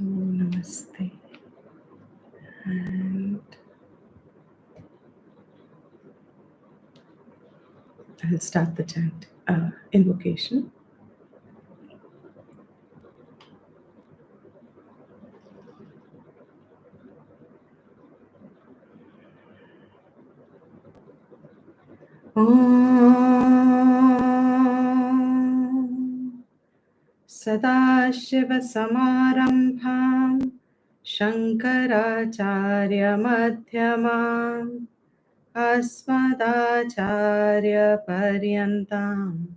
Namaste. And I'll start the chant, invocation. Om Sadashivasamarambham Shankaracharya Madhyamam Asmadacharya Paryantam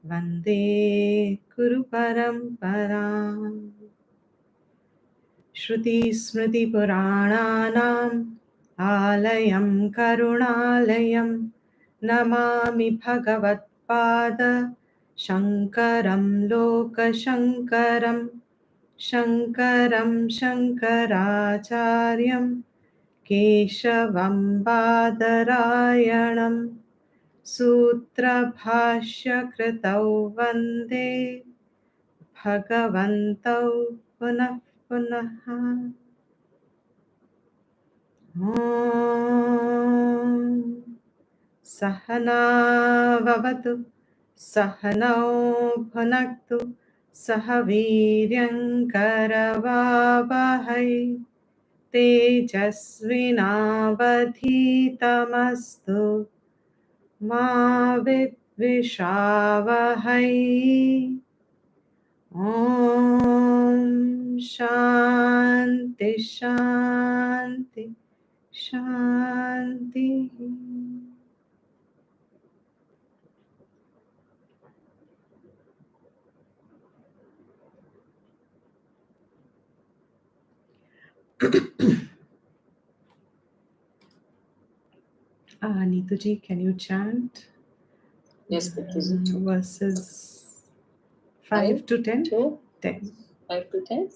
Vande Guru Paramparam Shruti Smriti Purananam Alayam Karunalayam Namami Bhagavatpada Shankaram Lokashankaram Shankaram Shankaracharyam Keshavam Badarayanam Sutra Bhashya Kritau Vande Bhagavantau Punah Punaha Om Sahana Vavatu Sahanau Bhunaktu Sahaviryam Karavavahai Tejasvinavadhitamastu Ma Vidvishavahai Om Shanti Shanti Shanti. Neetuji, can you chant? Yes, Nituji. Verses 5 to 10? 10. 5 to 10?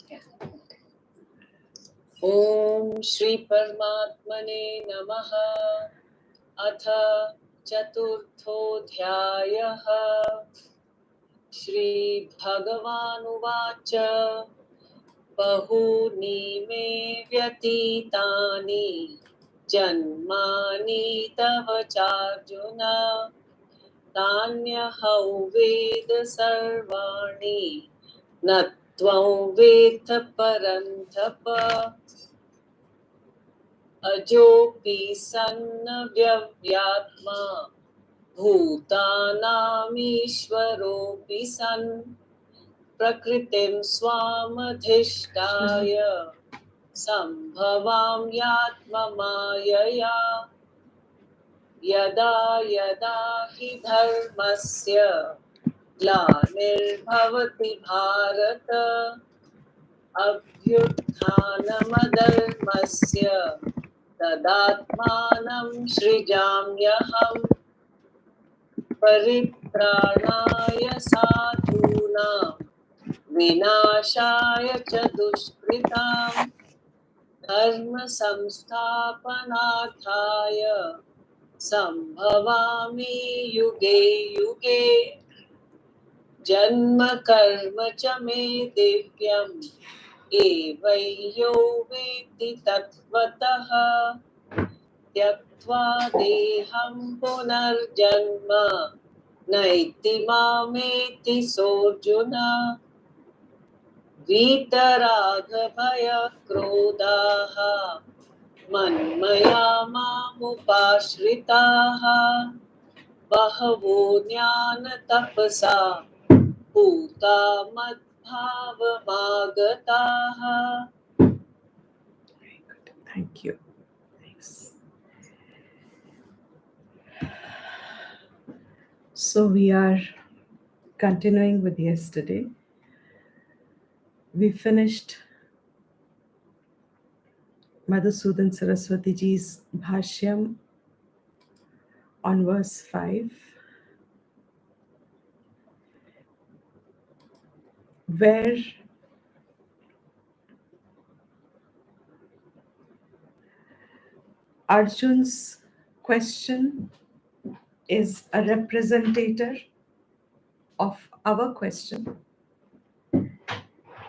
Yeah. Om Shri Paramatmane Namaha Atha Chaturthodhyayaha Shri Bhagavanuvāca Bahūni me vyatitani janmani tava charjuna Tanyahau Veda Sarvani Natvam Veda Parantapa Ajopi Sanna Vyavyatma Bhutanam Ishvaropi San Prakritim Swamadhishtaya Sambhavam Yatma Mayaya Yada Yada Hi Dharmasya Glanirбhavati Bharata Abhyutthanamadharmasya Tadatmanam Srijamyaham Paritrāణāya Sadhūnām Vināṣāya ca Duṣkritāṃ Dharma Samsthāpanārthāya Sambhavāmi Yuge Yuge Janma karma cha me divyam evayyo veti tattvataha tyaktva deham punarjanma naiti mameti sojuna vitaraga bhaya krodhaha manmaya mamupashritaha bahavo jnana tapasa Bhuta madbhava magataha. Very good. Thank you. Thanks. So we are continuing with yesterday. We finished Madhusudan Saraswati ji's Bhashyam on verse 5, where Arjun's question is a representative of our question.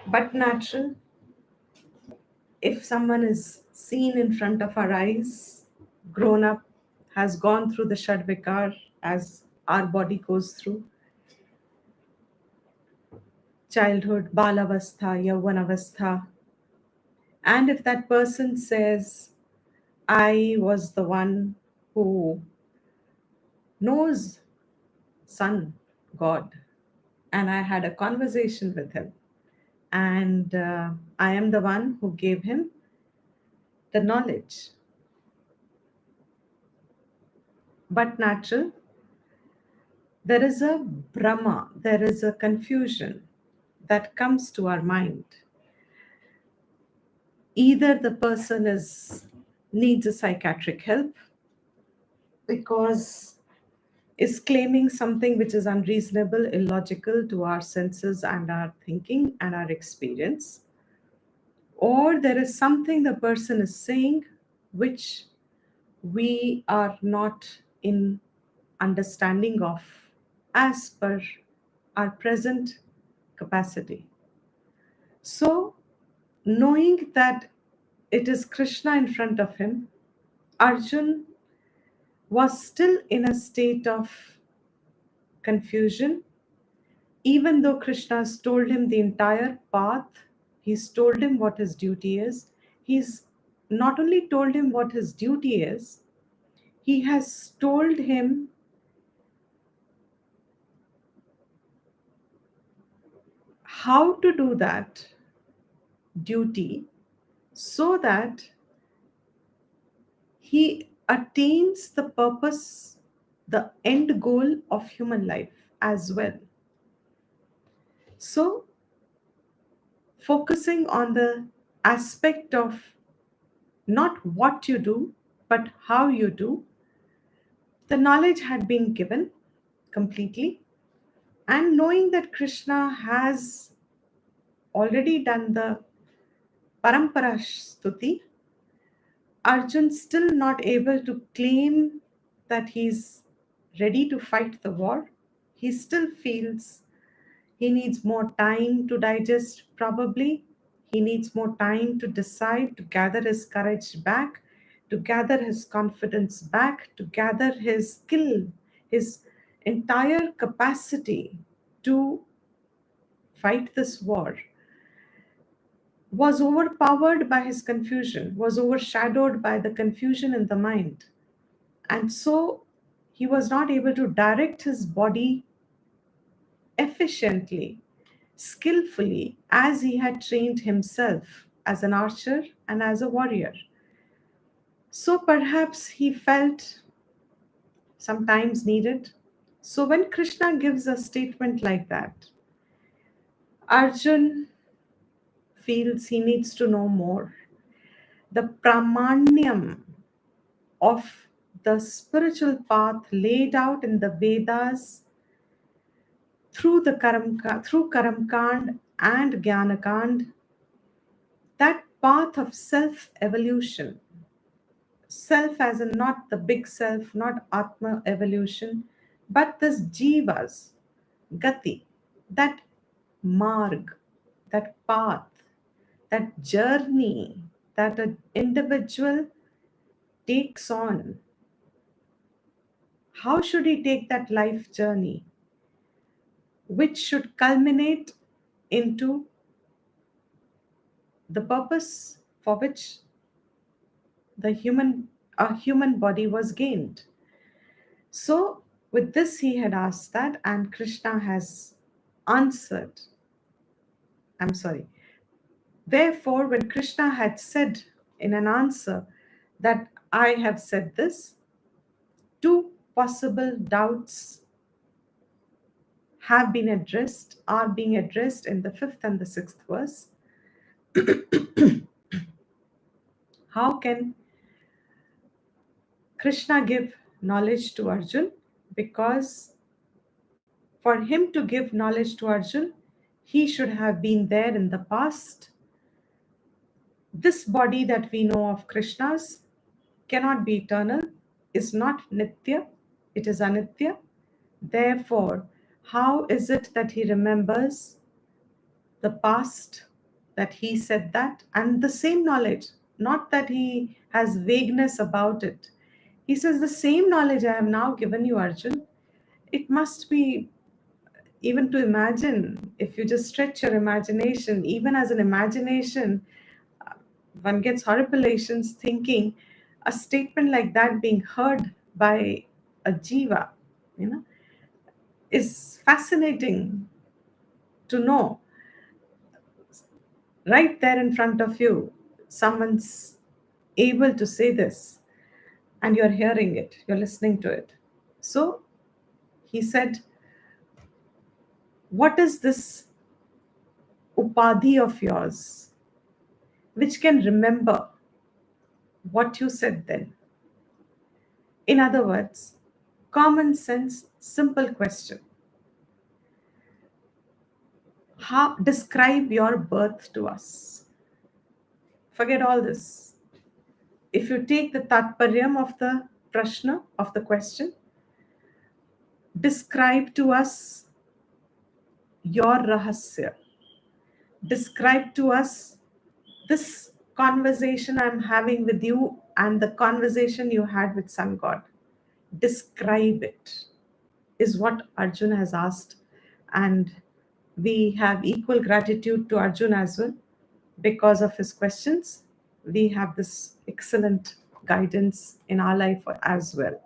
but natural. If someone is seen in front of our eyes, grown up, has gone through the Shadvikar as our body goes through childhood, balavastha, yauvanavastha, and if that person says, I was the one who knows Son, God, and I had a conversation with him, and I am the one who gave him the knowledge, but natural, there is a Brahma, there is a confusion that comes to our mind. Either the person is needs a psychiatric help because is claiming something which is unreasonable, illogical to our senses and our thinking and our experience, or there is something the person is saying which we are not in understanding of as per our present capacity. So, knowing that it is Krishna in front of him, Arjun was still in a state of confusion. Even though Krishna has told him the entire path, he's told him what his duty is. He's not only told him what his duty is, he has told him how to do that duty so that he attains the purpose, the end goal of human life as well. So, focusing on the aspect of not what you do, but how you do, the knowledge had been given completely. And knowing that Krishna has already done the Parampara Stuti, Arjun still not able to claim that he's ready to fight the war. He still feels he needs more time to digest, probably. He needs more time to decide, to gather his courage back, to gather his confidence back, to gather his skill, his entire capacity to fight this war. Was overpowered by his confusion, was overshadowed by the confusion in the mind. And so he was not able to direct his body efficiently, skillfully, as he had trained himself as an archer and as a warrior. So perhaps he felt sometimes needed. So when Krishna gives a statement like that, Arjun feels he needs to know more. The pramanyam of the spiritual path laid out in the Vedas through Karamkand and Jnanakand, that path of self evolution, self as in not the big self, not Atma evolution, but this Jivas, Gati, that marg, that path, that journey that an individual takes on. How should he take that life journey, which should culminate into the purpose for which the human body was gained? So with this he had asked that, and Krishna has answered. I'm sorry. Therefore, when Krishna had said in an answer that I have said this, two possible doubts have been addressed, are being addressed in the fifth and the sixth verse. How can Krishna give knowledge to Arjun? Because for him to give knowledge to Arjun, he should have been there in the past. This body that we know of Krishna's cannot be eternal, is not Nitya, it is Anitya. Therefore, how is it that he remembers the past that he said that, and the same knowledge, not that he has vagueness about it. He says, the same knowledge I have now given you, Arjun. It must be, even to imagine, if you just stretch your imagination, even as an imagination, one gets horripilations thinking a statement like that being heard by a jiva, you know, is fascinating to know. Right there in front of you, someone's able to say this, and you're hearing it, you're listening to it. So he said, what is this upadhi of yours which can remember what you said then? In other words, common sense, simple question. How describe your birth to us? Forget all this. If you take the tatparyam of the prashna, of the question, describe to us your rahasya. Describe to us this conversation I'm having with you and the conversation you had with Sun God. Describe it, is what Arjuna has asked. And we have equal gratitude to Arjuna as well. Because of his questions, we have this excellent guidance in our life as well.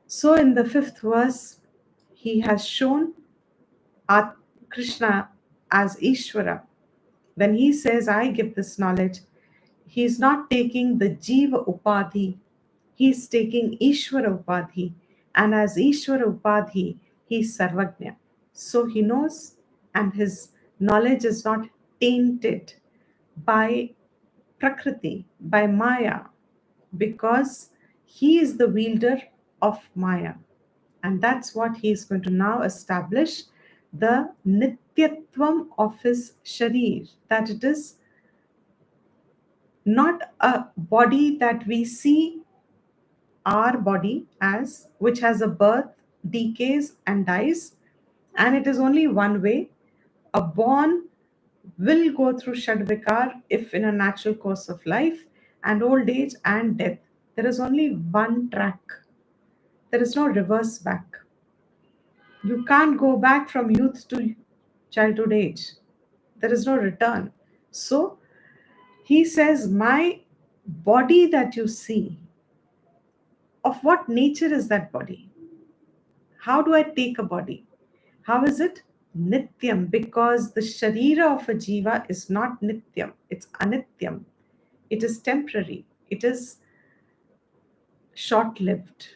So, in the fifth verse, he has shown Krishna as Ishvara. When he says, I give this knowledge, he is not taking the Jiva Upadhi, he is taking Ishvara Upadhi. And as Ishvara Upadhi, he is Sarvagnya. So he knows, and his knowledge is not tainted by Prakriti, by Maya, because he is the wielder of Maya. And that's what he is going to now establish, the Nityatvam of his Sharir, that it is not a body that we see our body as, which has a birth, decays, and dies, and it is only one way. A born will go through Shadvikar if in a natural course of life, and old age and death. There is only one track, there is no reverse back. You can't go back from youth to childhood age, there is no return. So he says, my body that you see, of what nature is that body? How do I take a body? How is it? Nityam, because the sharira of a jiva is not nityam, it's anityam. It is temporary, it is short lived,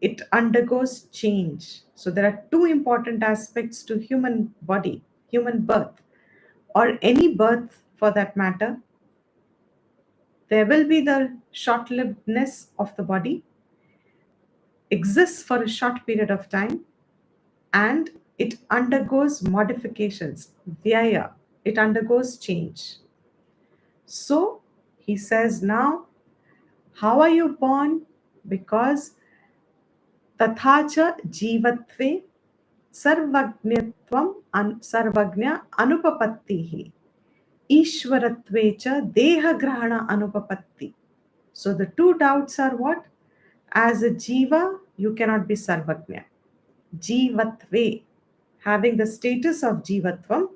it undergoes change. So there are two important aspects to human body, human birth, or any birth for that matter. There will be the short livedness of the body, exists for a short period of time, and it undergoes modifications, vyaya, it undergoes change. So he says, now, how are you born? Because tathacha jivatve sarvagnyatvam sarvagnya anupapattihi ishwaratve cha deha grahana anupapatti. So the two doubts are what? As a jiva, you cannot be sarvagnya. Jivatve, having the status of jivatvam,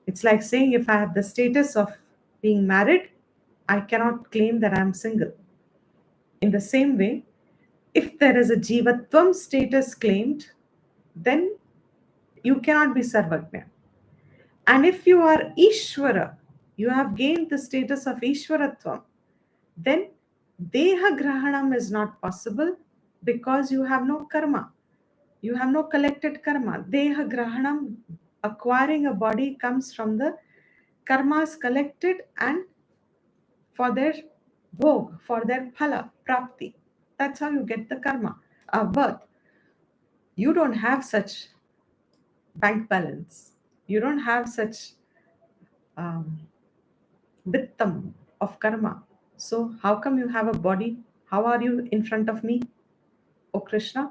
it's like saying if I have the status of being married, I cannot claim that I'm single. In the same way, if there is a jivatvam status claimed, then you cannot be sarvagnya. And if you are Ishvara, you have gained the status of Ishvaratvam, then Deha Grahanam is not possible because you have no karma. You have no collected karma. Deha Grahanam, acquiring a body, comes from the karmas collected and for their bhog, for their phala, prapti. That's how you get the karma, birth. You don't have such bank balance. You don't have such um, vittam of karma. So how come you have a body? How are you in front of me, O Krishna?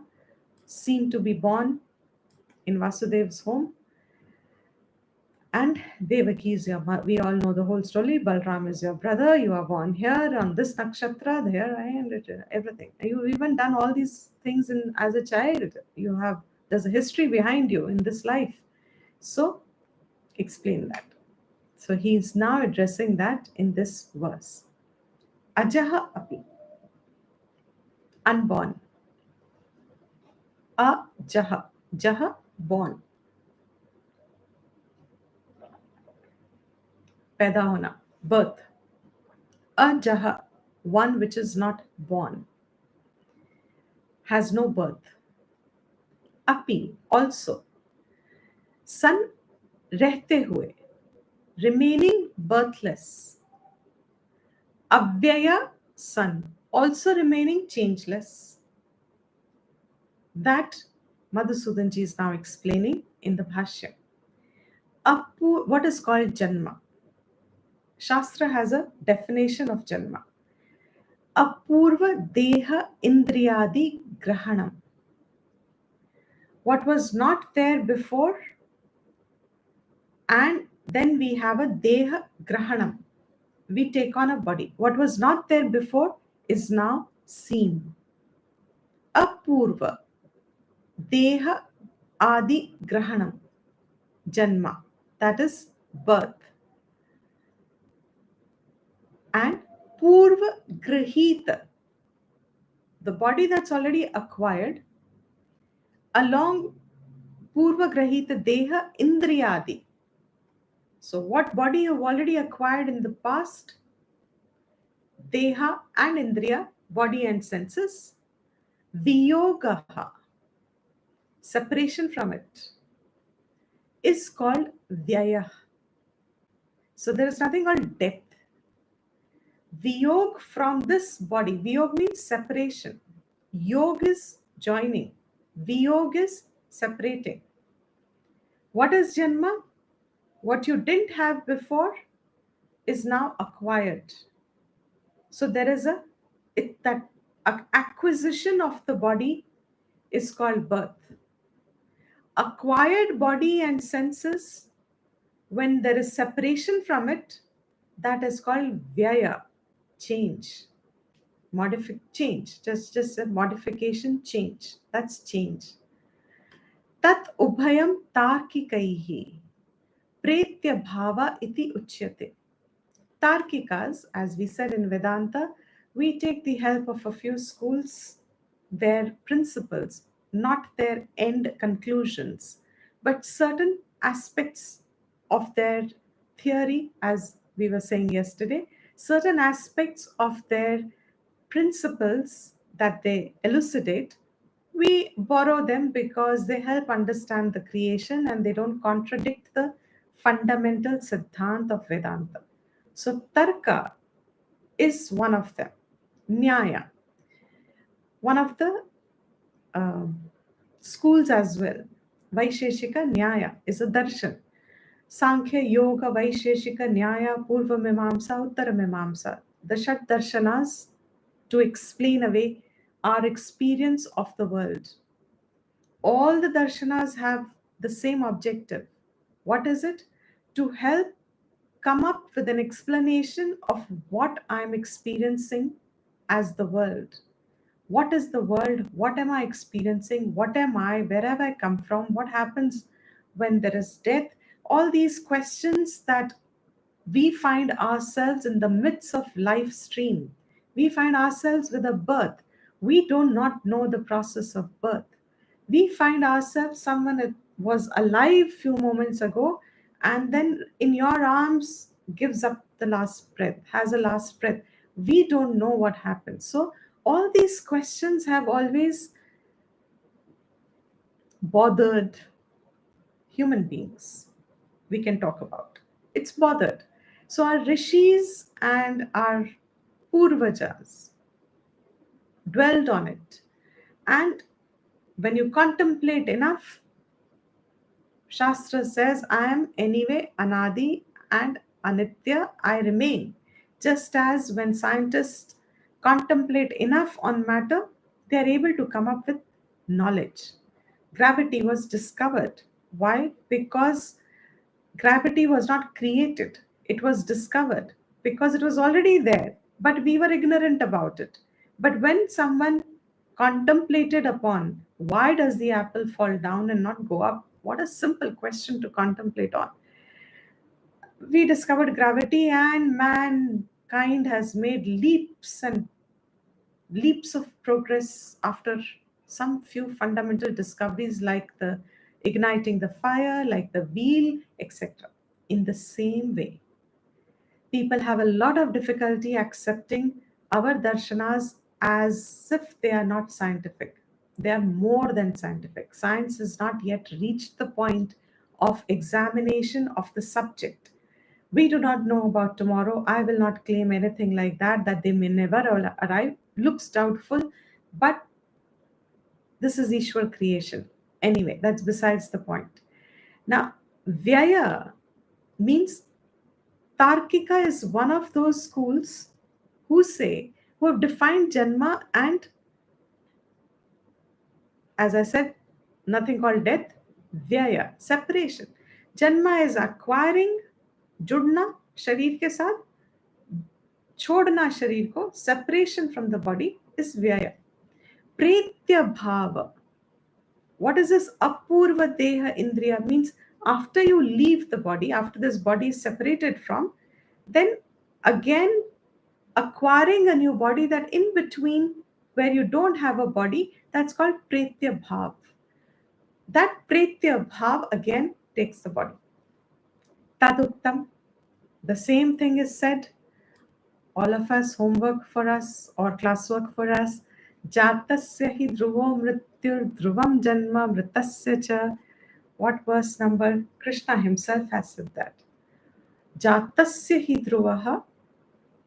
Seen to be born in Vasudev's home, And Devaki is your we all know the whole story. Balram is your brother. You are born here on this nakshatra, there, and everything. You've even done all these things as a child. You have there's a history behind you in this life. So explain that. So he's now addressing that in this verse. Ajaha api, unborn. Ajaha, jaha, born. पैदा होना, birth. Ajaha, one which is not born, has no birth. Api, also. Son, रहते हुए, remaining birthless. Adhyaya, son, also remaining changeless. That Madhusudanji is now explaining in the Bhashya. What is called Janma? Shastra has a definition of Janma. Apurva Deha Indriyadi Grahanam. What was not there before, and then we have a Deha Grahanam. We take on a body. What was not there before is now seen. Apurva Deha Adi Grahanam. Janma. That is birth. And Purva Grahita, the body that's already acquired, along Purva Grahita Deha Indriyadi. So, what body you've already acquired in the past? Deha and Indriya, body and senses. Viyogaha, separation from it, is called Vyaya. So, there is nothing called death. Viyog from this body. Viyog means separation. Yog is joining. Viyog is separating. What is Janma? What you didn't have before is now acquired. So there is that acquisition of the body is called birth. Acquired body and senses, when there is separation from it, that is called Vyaya, change. Change, just a modification, change. That's change. Tat ubhayam tarkikaihi pretya bhava iti uchyate. Tarkikas, as we said in Vedanta, we take the help of a few schools, their principles, not their end conclusions, but certain aspects of their theory, as we were saying yesterday, certain aspects of their principles that they elucidate, we borrow them because they help understand the creation and they don't contradict the fundamental siddhant of Vedanta. So, Tarka is one of them. Nyaya, one of the um, schools as well. Vaisheshika Nyaya is a darshan. Sankhya, Yoga, Vaisheshika, Nyaya, Purva Mimamsa, Uttara Mimamsa. The Shat Darshanas to explain away our experience of the world. All the darshanas have the same objective. What is it? To help come up with an explanation of what I'm experiencing as the world. What is the world? What am I experiencing? What am I? Where have I come from? What happens when there is death? All these questions that we find ourselves in the midst of life stream. We find ourselves with a birth. We do not know the process of birth. We find ourselves someone that was alive few moments ago and then in your arms gives up the last breath, has a last breath. We don't know what happens. So all these questions have always bothered human beings. We can talk about. It's bothered. So our rishis and our purvajas dwelled on it. And when you contemplate enough, Shastra says, I am anyway Anadi and Anitya, I remain. Just as when scientists contemplate enough on matter, they are able to come up with knowledge. Gravity was discovered. Why? Because Gravity was not created, it was discovered because it was already there, but we were ignorant about it. But when someone contemplated upon why does the apple fall down and not go up, what a simple question to contemplate on. We discovered gravity, and mankind has made leaps of progress after some few fundamental discoveries like the igniting the fire, like the wheel, etc. In the same way, people have a lot of difficulty accepting our darshanas as if they are not scientific. They are more than scientific. Science has not yet reached the point of examination of the subject. We do not know about tomorrow. I will not claim anything like that, that they may never arrive. Looks doubtful, but this is Ishwar creation. Anyway, that's besides the point. Now, Vyaya means Tarkika is one of those schools who have defined Janma and, as I said, nothing called death, Vyaya, separation. Janma is acquiring, जुड़ना शरीर के साथ, छोड़ना शरीर को, separation from the body is Vyaya. Pretya bhava. What is this apurva deha indriya? Means after you leave the body, after this body is separated from, then again acquiring a new body, that in between where you don't have a body, that's called pretya bhav. That pretya bhav again takes the body. Taduktam. The same thing is said, all of us, homework for us or classwork for us. Jatasya hi dhruvo mrityur dhruvam janma mritasya cha. What verse number? Krishna himself has said that. Jatasya hi dhruvaha,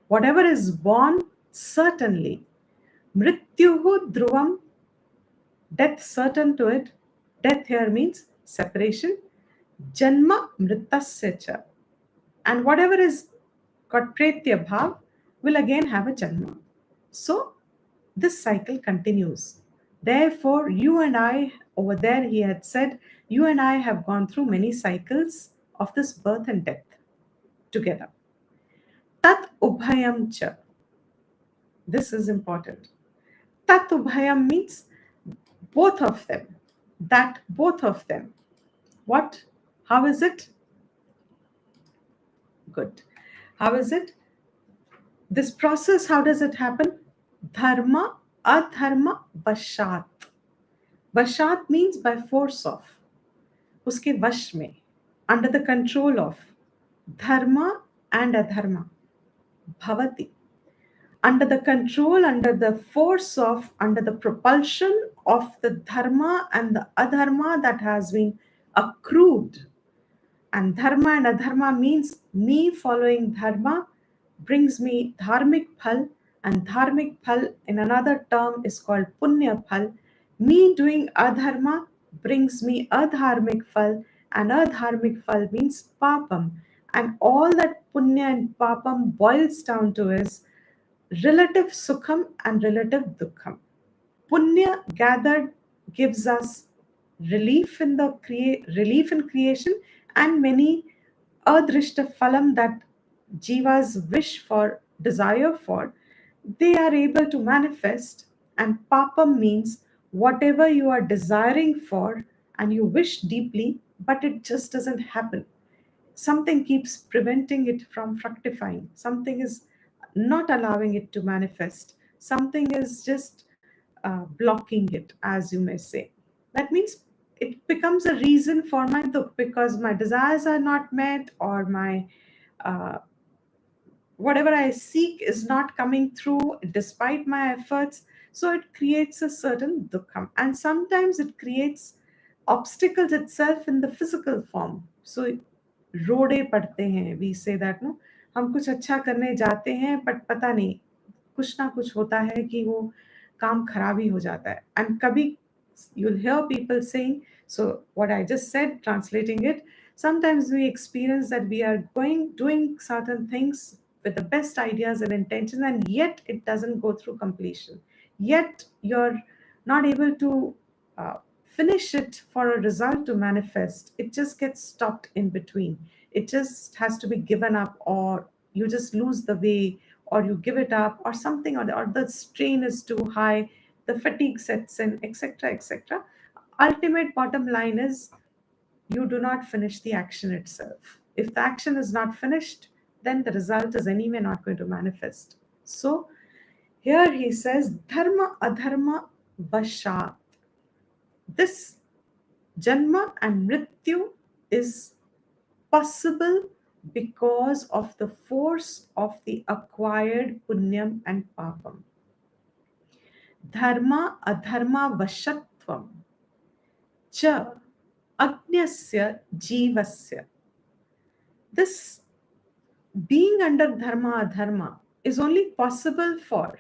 whatever is born, certainly. Mrityuhu dhruvam, death certain to it. Death here means separation. Janma mritasya cha. And whatever is got pretya bhav will again have a janma. So this cycle continues. Therefore, you and I, over there, he had said, you and I have gone through many cycles of this birth and death together. Tat ubhayam cha. This is important. Tat ubhayam means both of them. That both of them. What? How is it? Good. How is it? This process, how does it happen? Dharma, adharma, vashat. Vashat means by force of. Uske vash mein. Under the control of. Dharma and adharma. Bhavati. Under the control, under the force of, under the propulsion of the dharma and the adharma that has been accrued. And dharma and adharma means me following dharma brings me dharmic phal, and dharmic phal in another term is called punya phal. Me doing adharma brings me adharmic phal, and adharmic phal means papam. And all that punya and papam boils down to is relative sukham and relative dukkham. Punya gathered gives us relief in creation, and many adrishta phalam that jivas wish for, desire for, they are able to manifest. And papam means whatever you are desiring for and you wish deeply, but it just doesn't happen. Something keeps preventing it from fructifying. Something is not allowing it to manifest. Something is just blocking it, as you may say. That means it becomes a reason for my dukh because my desires are not met, or my uh, whatever I seek is not coming through despite my efforts. So it creates a certain dukkham. And sometimes it creates obstacles itself in the physical form. So रोड़े पड़ते हैं, we say that no, हम कुछ अच्छा करने जाते हैं but पता नहीं कुछ ना कुछ होता है कि वो काम खराब ही हो जाता है. एंड कभी you'll hear people saying, so what I just said, translating it, sometimes we experience that we are doing certain things with the best ideas and intentions, and yet it doesn't go through completion, yet you're not able to uh, finish it for a result to manifest, it just gets stopped in between. It just has to be given up, or you just lose the way, or you give it up, or something, or the strain is too high, the fatigue sets in, etc., etc. Ultimate bottom line is you do not finish the action itself. If the action is not finished, then the result is anyway not going to manifest. So here he says, Dharma Adharma Vashat. This Janma and Mrityu is possible because of the force of the acquired Punyam and Papam. Dharma Adharma Vashatvam Cha Agnyasya Jivasya. This being under Dharma Adharma is only possible for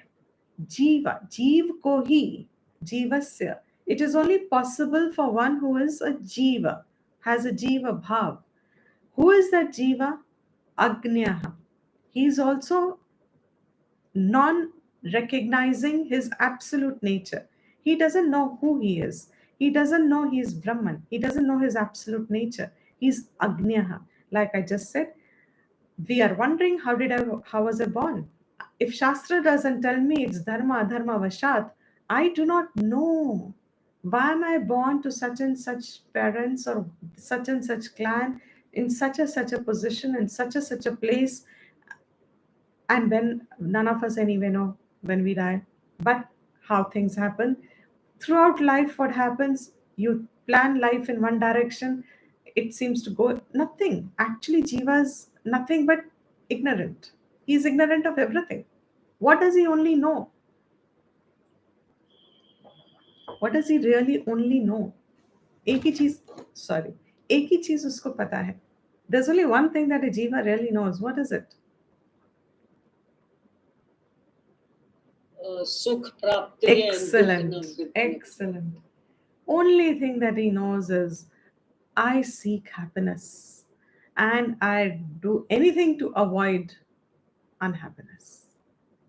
Jiva, Jeev ko hi, Jivasya. It is only possible for one who is a Jiva, has a Jiva Bhav. Who is that Jiva? Agnya. He is also non recognizing his absolute nature. He doesn't know who he is. He doesn't know he is Brahman. He doesn't know his absolute nature. He's Agnya. Like I just said, we are wondering how was I born? If Shastra doesn't tell me it's Dharma, Adharma, Vashat, I do not know. Why am I born to such and such parents or such and such clan in such a position in such a place, and then none of us anyway know when we die. But how things happen throughout life, what happens? You plan life in one direction, it seems to go nothing. Actually, Jiva's nothing but ignorant. He's ignorant of everything. What does he only know? What does he really only know? एक ही चीज sorry एक ही चीज उसको पता है. There's only one thing that a jiva really knows. What is it? Sukh prapti and Excellent. dukh Excellent. Only thing that he knows is I seek happiness and I do anything to avoid unhappiness.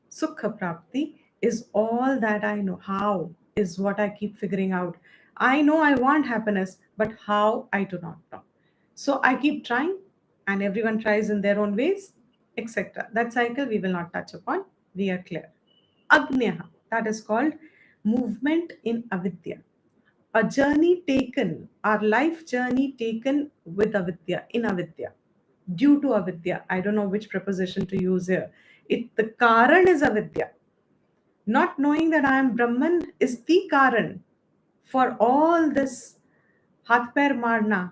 Sukha prapti is all that I know. How is what I keep figuring out. I know I want happiness, but how I do not know. So I keep trying, and everyone tries in their own ways, etc. That cycle we will not touch upon. We are clear. Agnya, that is called movement in avidya. A journey taken, our life journey taken with avidya, in avidya, due to avidya. I don't know which preposition to use here. The karan is avidya. Not knowing that I am Brahman is the karan for all this hath pair marna,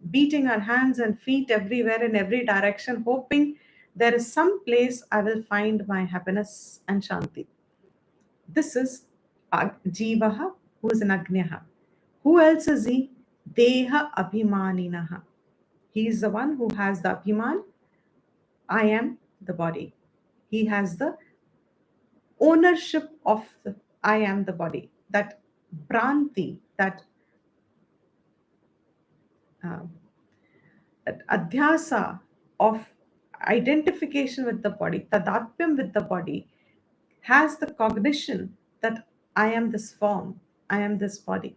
beating our hands and feet everywhere in every direction, hoping there is some place I will find my happiness and shanti. This is Jivaha, who is an Agniyaha. Who else is he? Deha Abhimaninaha. He is the one who has the Abhiman. I am the body. He has the ownership of the I am the body. That Branti, uh, that Adhyasa of identification with the body, Tadatpyam with the body, has the cognition that I am this form, I am this body.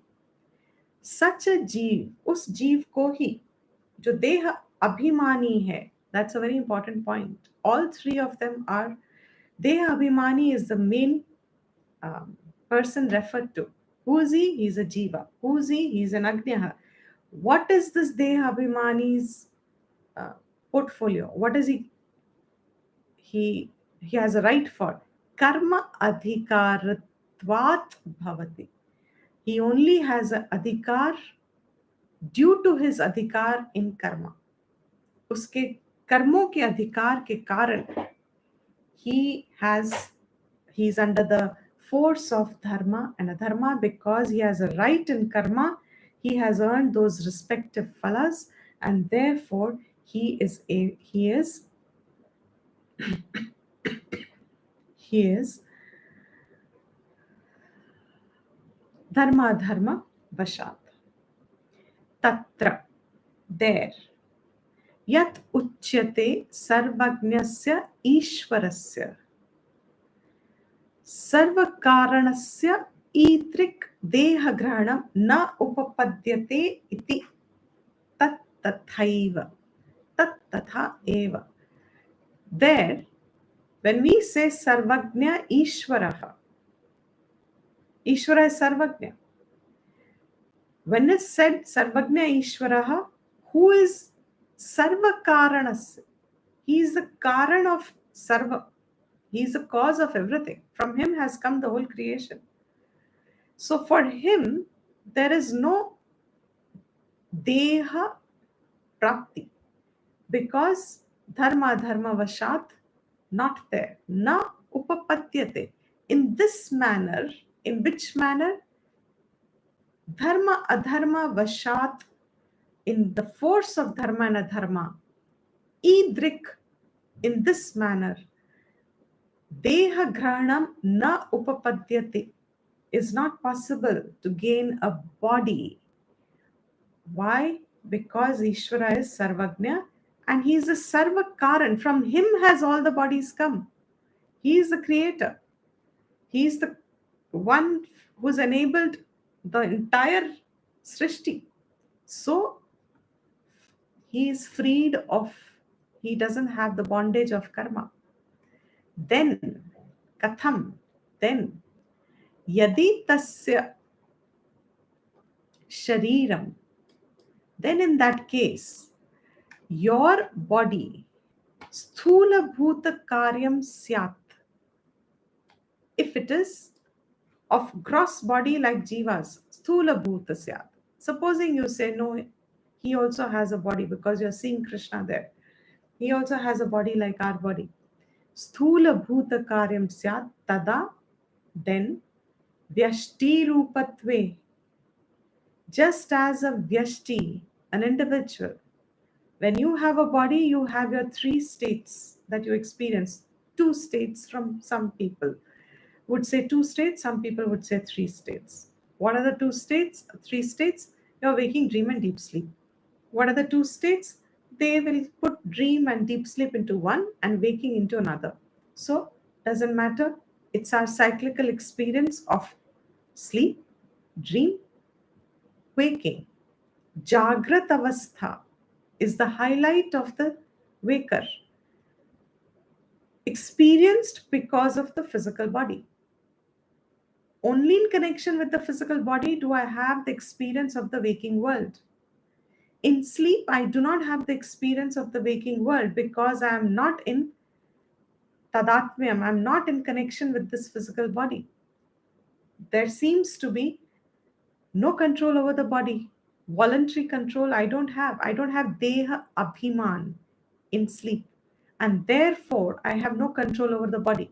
सच जीव उस जीव को ही जो देह अभिमानी है. That's a very important point. All three of them are deha abhimani is the main person referred to. Who is he? He's a jiva. Who is he? He's an agnya. What is this deha abhimani's uh, portfolio? What is he has a right for? Karma adhikaratvat bhavati. He only has an adhikar due to his adhikar in karma. उसके कर्मों के अधिकार के कारण he is under the force of dharma and adharma. Because he has a right in karma, he has earned those respective phalas, and therefore he is dharma adharma vashat. Tatra, there, यत् उच्यते सर्वज्ञस्य ईश्वरस्य सर्वकारणस्य ईत्रिक Dehaghranam na upapadyate iti tat tathaiva. Tat tatha eva. There, when we say Sarvagnya Ishvaraha, Ishvara is Sarvagnya. When it's said Sarvagnya Ishvaraha, who is Sarva Karanas? He is the Karan of Sarva. He is the cause of everything. From him has come the whole creation. So for him, there is no Deha Prapti because Dharma Vashat not there. Na Upapadyate. In this manner, in which manner? Dharma Adharma Vashat, in the force of Dharma and Adharma. Idrik, in this manner. Deha Granam na Upapadyate, is not possible to gain a body. Why? Because Ishvara is Sarvagnya and he is a Sarva Karan. From him has all the bodies come. He is the creator. He is the one who's enabled the entire Srishti. So he is freed of, he doesn't have the bondage of karma. Then, Katham, then, Yadi Tasya Shariram, then in that case, your body, Sthula Bhuta Karyam Syat, if it is of gross body like Jivas, Sthula Bhuta Syat. Supposing you say, no, he also has a body because you're seeing Krishna there. He also has a body like our body. Sthula Bhuta Karyam Syat, Tada, then Vyashti Rupatve, just as a Vyashti, an individual. When you have a body, you have your three states that you experience. Two states from some people would say two states, some people would say three states. What are the two states? Three states? Your waking, dream, and deep sleep. What are the two states? They will put dream and deep sleep into one and waking into another. So, doesn't matter. It's our cyclical experience of sleep, dream, waking. Jagrat avastha is the highlight of the waker, experienced because of the physical body. Only in connection with the physical body do I have the experience of the waking world. In sleep, I do not have the experience of the waking world because I am not in tadatmyam, I am not in connection with this physical body. There seems to be no control over the body. Voluntary control I don't have deha abhiman in sleep, and therefore I have no control over the body.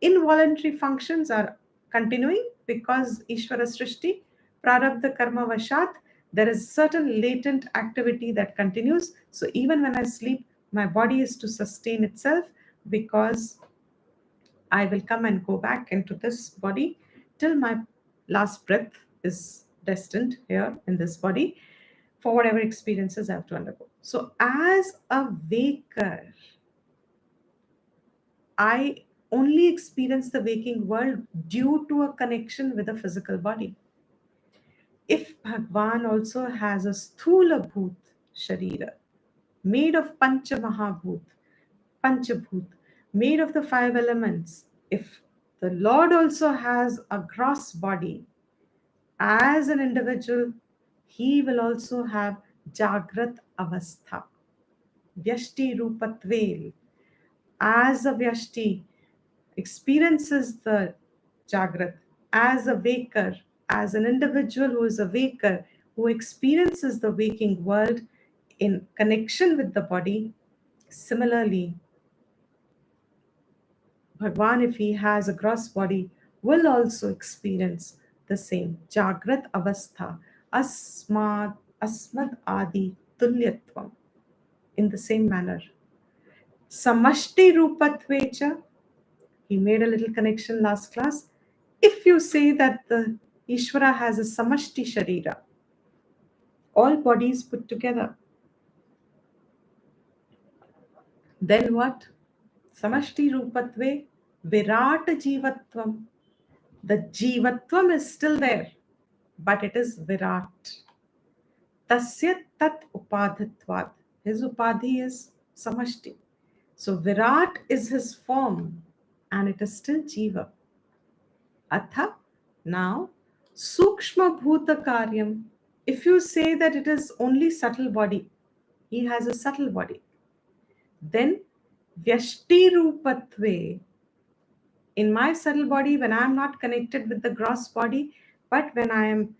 Involuntary functions are continuing because Ishvara Srishti, Prarabdha Karma Vashat, there is certain latent activity that continues. So even when I sleep, my body is to sustain itself because I will come and go back into this body till my last breath is destined here in this body for whatever experiences I have to undergo. So, as a waker, I only experience the waking world due to a connection with the physical body. If Bhagwan also has a sthula bhoot sharira, made of pancha mahabhoot, panchabhoot, made of the five elements, if the Lord also has a gross body as an individual, he will also have Jagrat Avastha, Vyashti Rupatvel. As a Vyashti experiences the Jagrat, as a waker, as an individual who is a waker, who experiences the waking world in connection with the body, similarly, Bhagwan, if he has a gross body, will also experience the same Jagrat Avastha, Asmad Adi Tulyatvam, in the same manner. Samashti Rupatvecha, he made a little connection last class. If you say that the Ishvara has a Samashti Sharira, all bodies put together, then what? Samashti Rupatve Virat Jivatvam. The Jivatvam is still there. but it is Virat. Tasya tat upadhitvat. His upadhi is Samashti. So Virat is his form and it is still Jiva. Atha, now, Sukshma Bhuta Karyam. If you say that it is only subtle body, he has a subtle body, then Vyashti Rupatve, in my subtle body, when I am not connected with the gross body, but when I am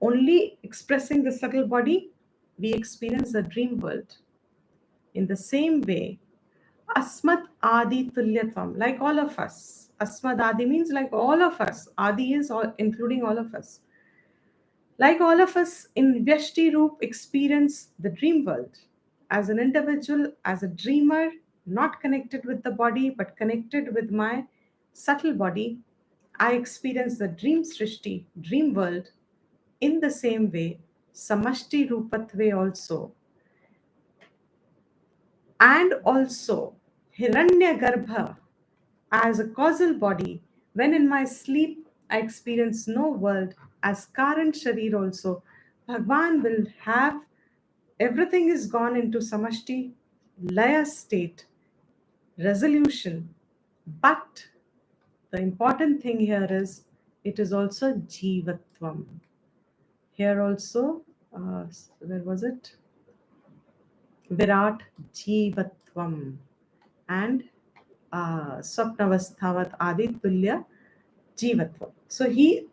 only expressing the subtle body, we experience the dream world. In the same way, Asmat Adi Tulyatvam, like all of us. Asmat Adi means like all of us. Adi is all, including all of us. Like all of us in Vyashti Roop experience the dream world. As an individual, as a dreamer, not connected with the body but connected with my subtle body, I experience the dream Srishti, dream world. In the same way, Samashti Rupatve also, and also Hiranyagarbha as a causal body. When in my sleep I experience no world, as current Sharir also, Bhagwan will have everything is gone into Samashti Laya state, resolution. But the important thing here is it is also Jivatvam. Here also, where was it? Virat Jivatvam and Swapnavasthavat Aditulya Jivatvam. So he,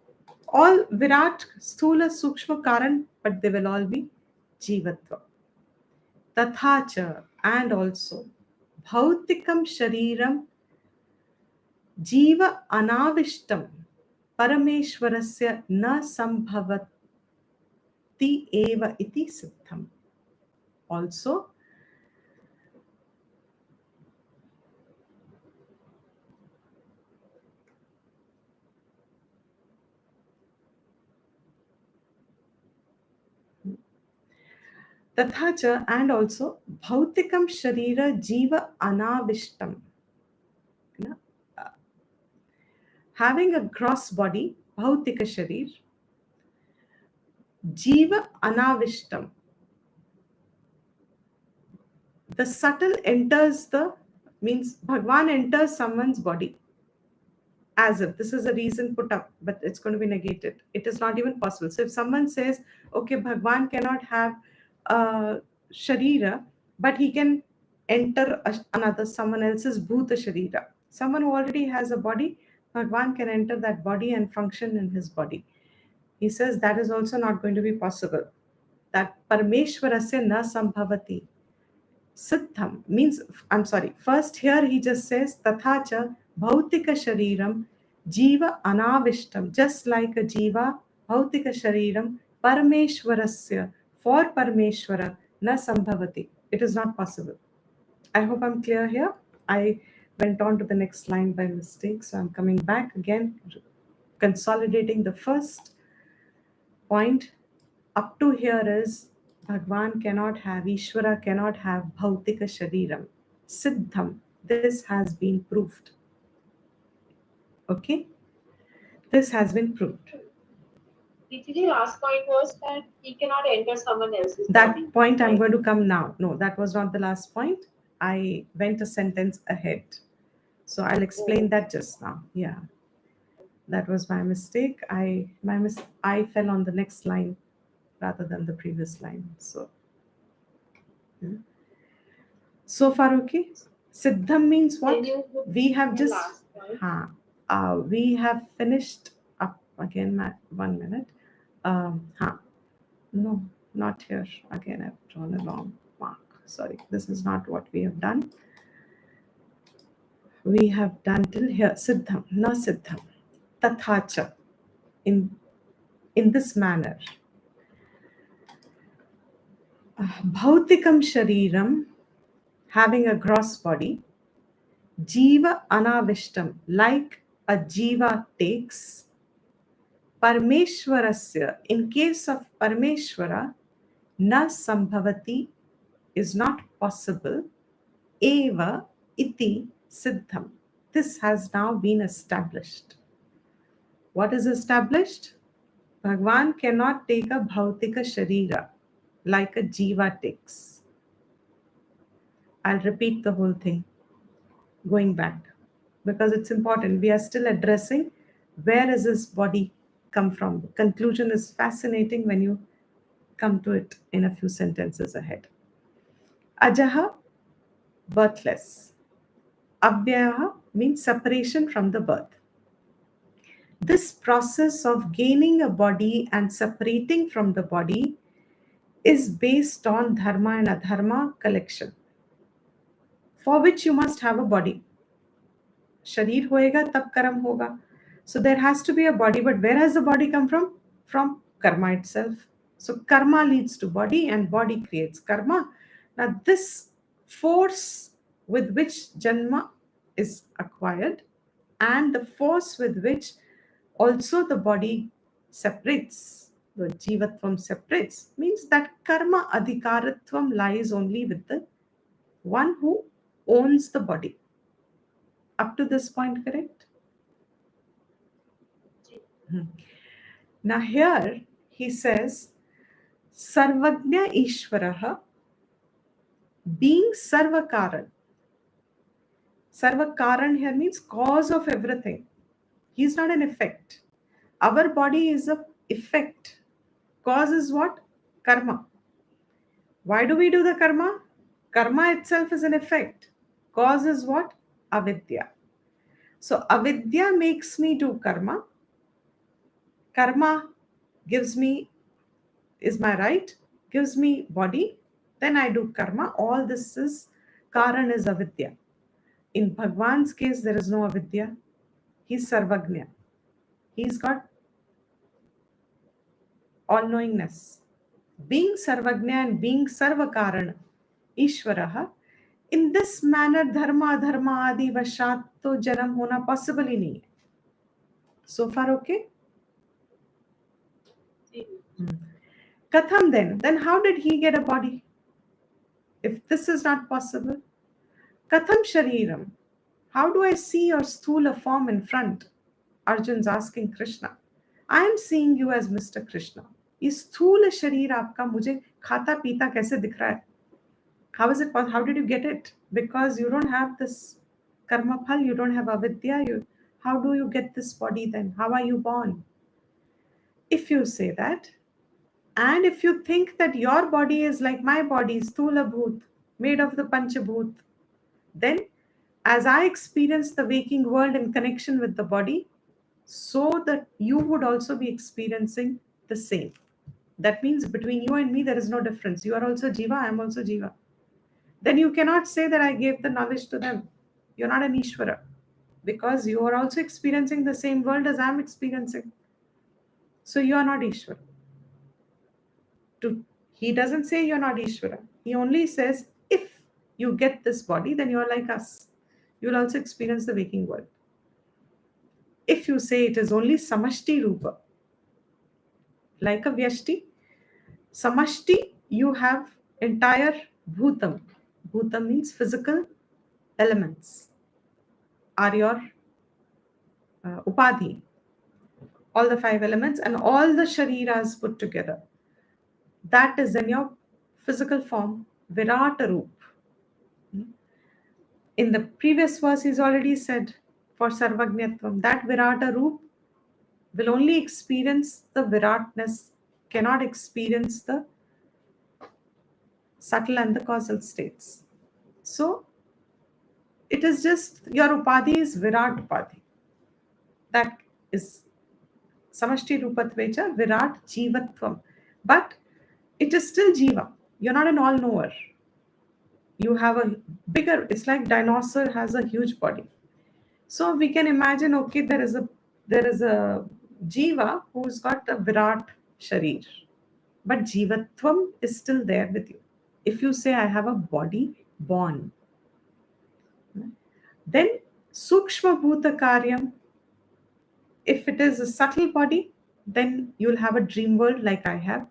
all Virat, Sthula, Sukshma, Karan, but they will all be Jivatva. Tathacha, and also Bhautikam Shariram Jiva Anavishtam Parameshwarasya na Sambhavati eva iti siddham. Also, Tathacha, and also Bhautikam Sharira Jiva Anavishtam. You know, having a gross body, Bhautika Sharir, Jiva Anavishtam. The subtle enters the, means Bhagwan enters someone's body as if this is a reason put up, but it's going to be negated. It is not even possible. So if someone says, okay, Bhagwan cannot have a Sharira, but he can enter another, someone else's Bhuta Sharira. Someone who already has a body, Bhagwan can enter that body and function in his body. He says that is also not going to be possible. That Parameshwarasya na sambhavati. Siddham means, I'm sorry, first here he just says, Tathacha Bhautika Shariram Jiva Anavishtam, just like a Jiva, Bhautika Shariram Parameshwarasya, for Parameshwara, na Sambhavati. It is not possible. I hope I'm clear here. I went on to the next line by mistake, so I'm coming back again, consolidating the first point. Up to here is Bhagwan cannot have, Ishvara cannot have Bhautika Shariram. Siddham. This has been proved. Okay? This has been proved. The last point was that he cannot enter someone else's That body. point I'm going to come now. No, that was not the last point. I went a sentence ahead. So I'll explain that just now. Yeah. That was my mistake. I fell on the next line rather than the previous line. So yeah. So far, okay. Siddham means what? Can you We have the just, last point? we have finished up again. 1 minute. No, not here. Again, I've drawn a wrong mark. Sorry, this is not what we have done. We have done till here. Siddham, na siddham. Tathacha. In this manner. Bhautikam shariram, having a gross body. Jiva anavishtam, like a jiva takes. Parmeshwarasya, in case of Parmeshwara, na sambhavati, is not possible. Eva iti siddham. This has now been established. What is established? Bhagwan cannot take a bhautika sharira like a jiva takes. I'll repeat the whole thing going back because it's important. We are still addressing where is his body come from. The conclusion is fascinating when you come to it in a few sentences ahead. Ajaha, birthless. Abhyaha means separation from the birth. This process of gaining a body and separating from the body is based on dharma and adharma collection, for which you must have a body. शरीर होएगा तब कर्म होगा. So there has to be a body, but where has the body come from? From karma itself. So karma leads to body and body creates karma. Now this force with which janma is acquired and the force with which also the body separates, the jivatvam separates, means that karma adhikaratvam lies only with the one who owns the body. Up to this point, correct? Now here he says, Sarvagnya Ishvaraha, being Sarvakaran. Sarvakaran here means cause of everything. He is not an effect. Our body is a effect. Cause is what? Karma. Why do we do the karma? Karma itself is an effect. Cause is what? Avidya. So avidya makes me do karma. Karma gives me, is my right, gives me body, then I do karma. All this is Karan is avidya. In Bhagwan's case, there is no avidya. He's Sarvagnya. He's got all knowingness. Being Sarvagnya and being Sarvakarana, Ishvaraha, in this manner dharma dharma adi vashat to janam hona possible ही नहीं है. So far okay? Katham then how did he get a body? If this is not possible, Katham Shariram, how do I see your sthula form in front? Arjun's asking Krishna. I am seeing you as Mr. Krishna. ये स्थूल शरीर आपका मुझे खाता पीता कैसे दिख रहा है? How is it possible? How did you get it? Because you don't have this karma phal, you don't have avidya. How do you get this body then? How are you born? If you say that, and if you think that your body is like my body, sthula bhoot, made of the panchabhoot, then as I experience the waking world in connection with the body, so that you would also be experiencing the same. That means between you and me, there is no difference. You are also Jiva, I am also Jiva. Then you cannot say that I gave the knowledge to them. You're not an Ishvara because you are also experiencing the same world as I'm experiencing. So you are not Ishvara. He doesn't say you're not Ishvara. He only says if you get this body, then you're like us. You'll also experience the waking world. If you say it is only samashti rupa, like a vyashti, samashti, you have entire bhutam. Bhutam means physical elements are your upadhi, all the five elements and all the shariras put together. That is in your physical form, virata roop. In the previous verse, he's already said for sarvagnyatvam, that virata roop will only experience the viratness, cannot experience the subtle and the causal states. So it is just your upadhi is virat upadhi. That is samashti rupatvecha virat jivatvam. But it is still jiva. You're not an all knower. You have a bigger, it's like dinosaur has a huge body. So we can imagine, okay, there is a jiva who's got a virat sharir, but jivatvam is still there with you. If you say I have a body born, then sukshma bhuta karyam, if it is a subtle body, then you'll have a dream world like I have.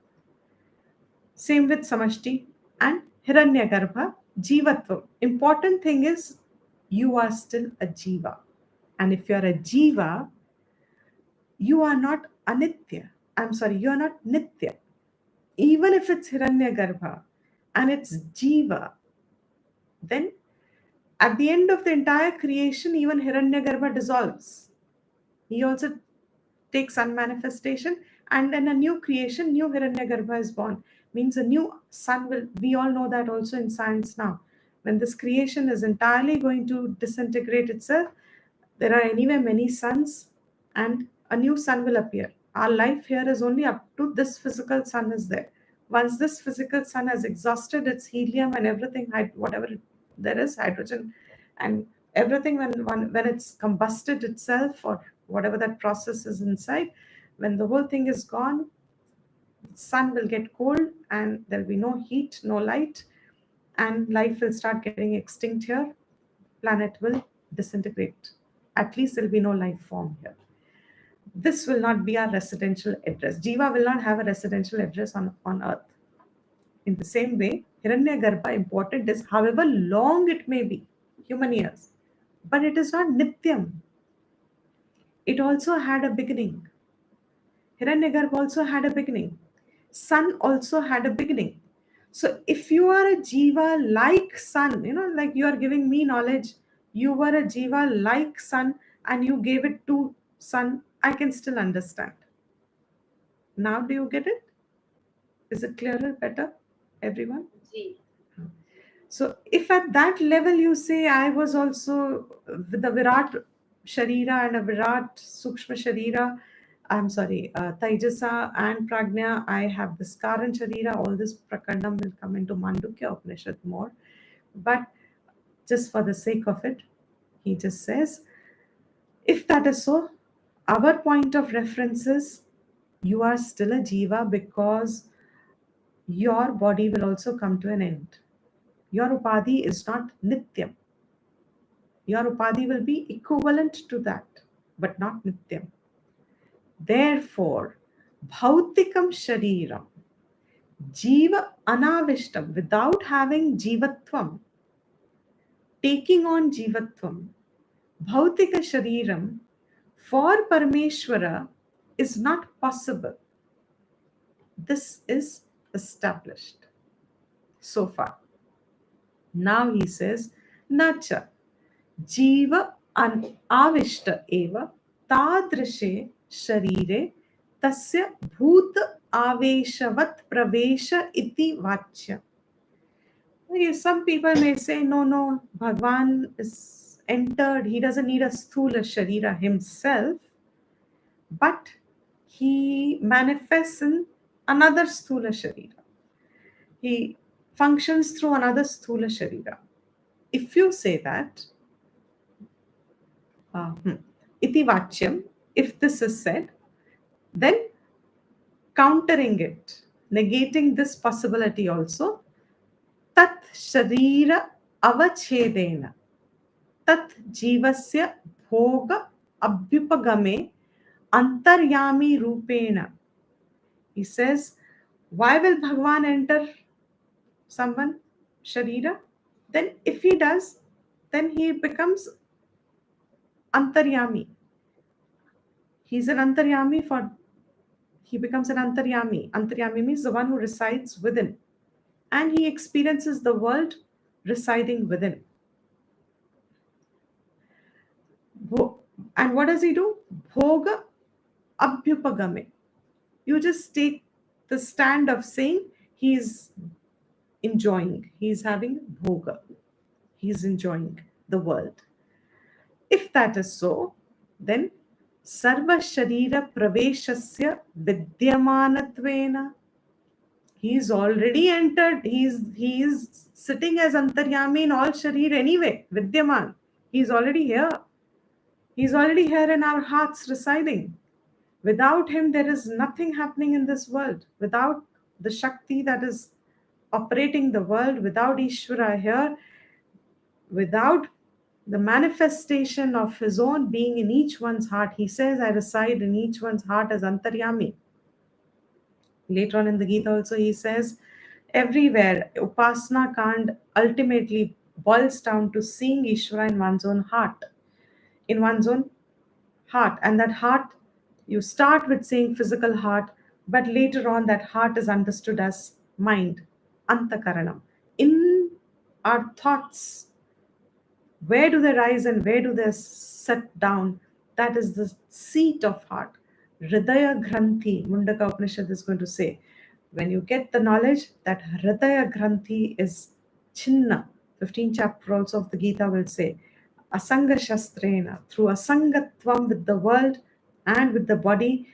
Same with samashti and hiranyagarbha, jivatvam. Important thing is you are still a jiva. And if you are a jiva, you are not anitya. I'm sorry, you're not Nitya. Even if it's Hiranyagarbha and it's Jiva, then at the end of the entire creation, even Hiranyagarbha dissolves. He also takes unmanifestation, and then a new creation, new Hiranyagarbha is born. Means a new sun will, we all know that also in science now. When this creation is entirely going to disintegrate itself, there are anyway many suns, and a new sun will appear. Our life here is only up to this physical sun is there. Once this physical sun has exhausted its helium and everything, whatever there is, hydrogen and everything, when it's combusted itself or whatever that process is inside, when the whole thing is gone, the sun will get cold and there'll be no heat, no light, and life will start getting extinct here. Planet will disintegrate. At least there'll be no life form here. This will not be our residential address. Jiva will not have a residential address on earth. In the same way, Hiranyagarbha important is however long it may be, human years, but it is not Nityam. It also had a beginning. Hiranyagarbha also had a beginning. Sun also had a beginning. So if you are a jiva like sun, like you are giving me knowledge, you were a jiva like sun and you gave it to sun, I can still understand. Now do you get it? Is it clearer, better, everyone? Ji. So if at that level you say I was also with the Virat Sharira and a Virat Sukshma Sharira, I'm sorry, Taijasa and Pragnya, I have this Karan Sharira, all this Prakandam will come into Mandukya Upanishad more. But just for the sake of it, he just says, if that is so, our point of reference is you are still a jiva because your body will also come to an end. Your upadhi is not nityam. Your upadhi will be equivalent to that, but not nityam. Therefore, bhautikam shariram, jiva anavishtam, without having jivatvam, taking on jivatvam, bhautika shariram for Parameshwara is not possible. This is established so far. Now he says, nacha jiva avishta eva tadrishe sharire tasya bhut aveshavat pravesha iti vachya. Okay, some people may say, no, Bhagwan is entered, he doesn't need a sthula sharira himself, but he manifests in another sthula sharira. He functions through another sthula sharira. If you say that, iti vachyam, if this is said, then countering it, negating this possibility also, tat sharira avachedena, tat jivasya bhoga abhyupagame antaryami rupena. He says, why will Bhagwan enter someone sharira? Then if he does, then he becomes antaryami. He's an antaryami he becomes an antaryami. Antaryami means the one who resides within. And he experiences the world residing within. And what does he do? Bhoga abhyupagame. You just take the stand of saying he's enjoying, he's having bhoga, he's enjoying the world. If that is so, then sarva sharira praveshasya vidyamanattvena. He's already entered. He's sitting as antaryami in all sharir anyway. Vidyaman. He's already here. He's already here in our hearts residing. Without him, there is nothing happening in this world. Without the Shakti that is operating the world, without Ishvara here, without the manifestation of his own being in each one's heart. He says, I reside in each one's heart as Antaryami. Later on in the Gita also he says, everywhere, Upasana Kand ultimately boils down to seeing Ishvara in one's own heart. In one's own heart. And that heart, you start with saying physical heart, But later on, that heart is understood as mind, antakaranam. In our thoughts, where do they rise and where do they set down? That is the seat of heart. Hridaya Granthi, Mundaka Upanishad is going to say. When you get the knowledge that Hridaya Granthi is Chinna, 15th chapter also of the Gita will say, Asanga Shastrena, through Asangatvam with the world and with the body,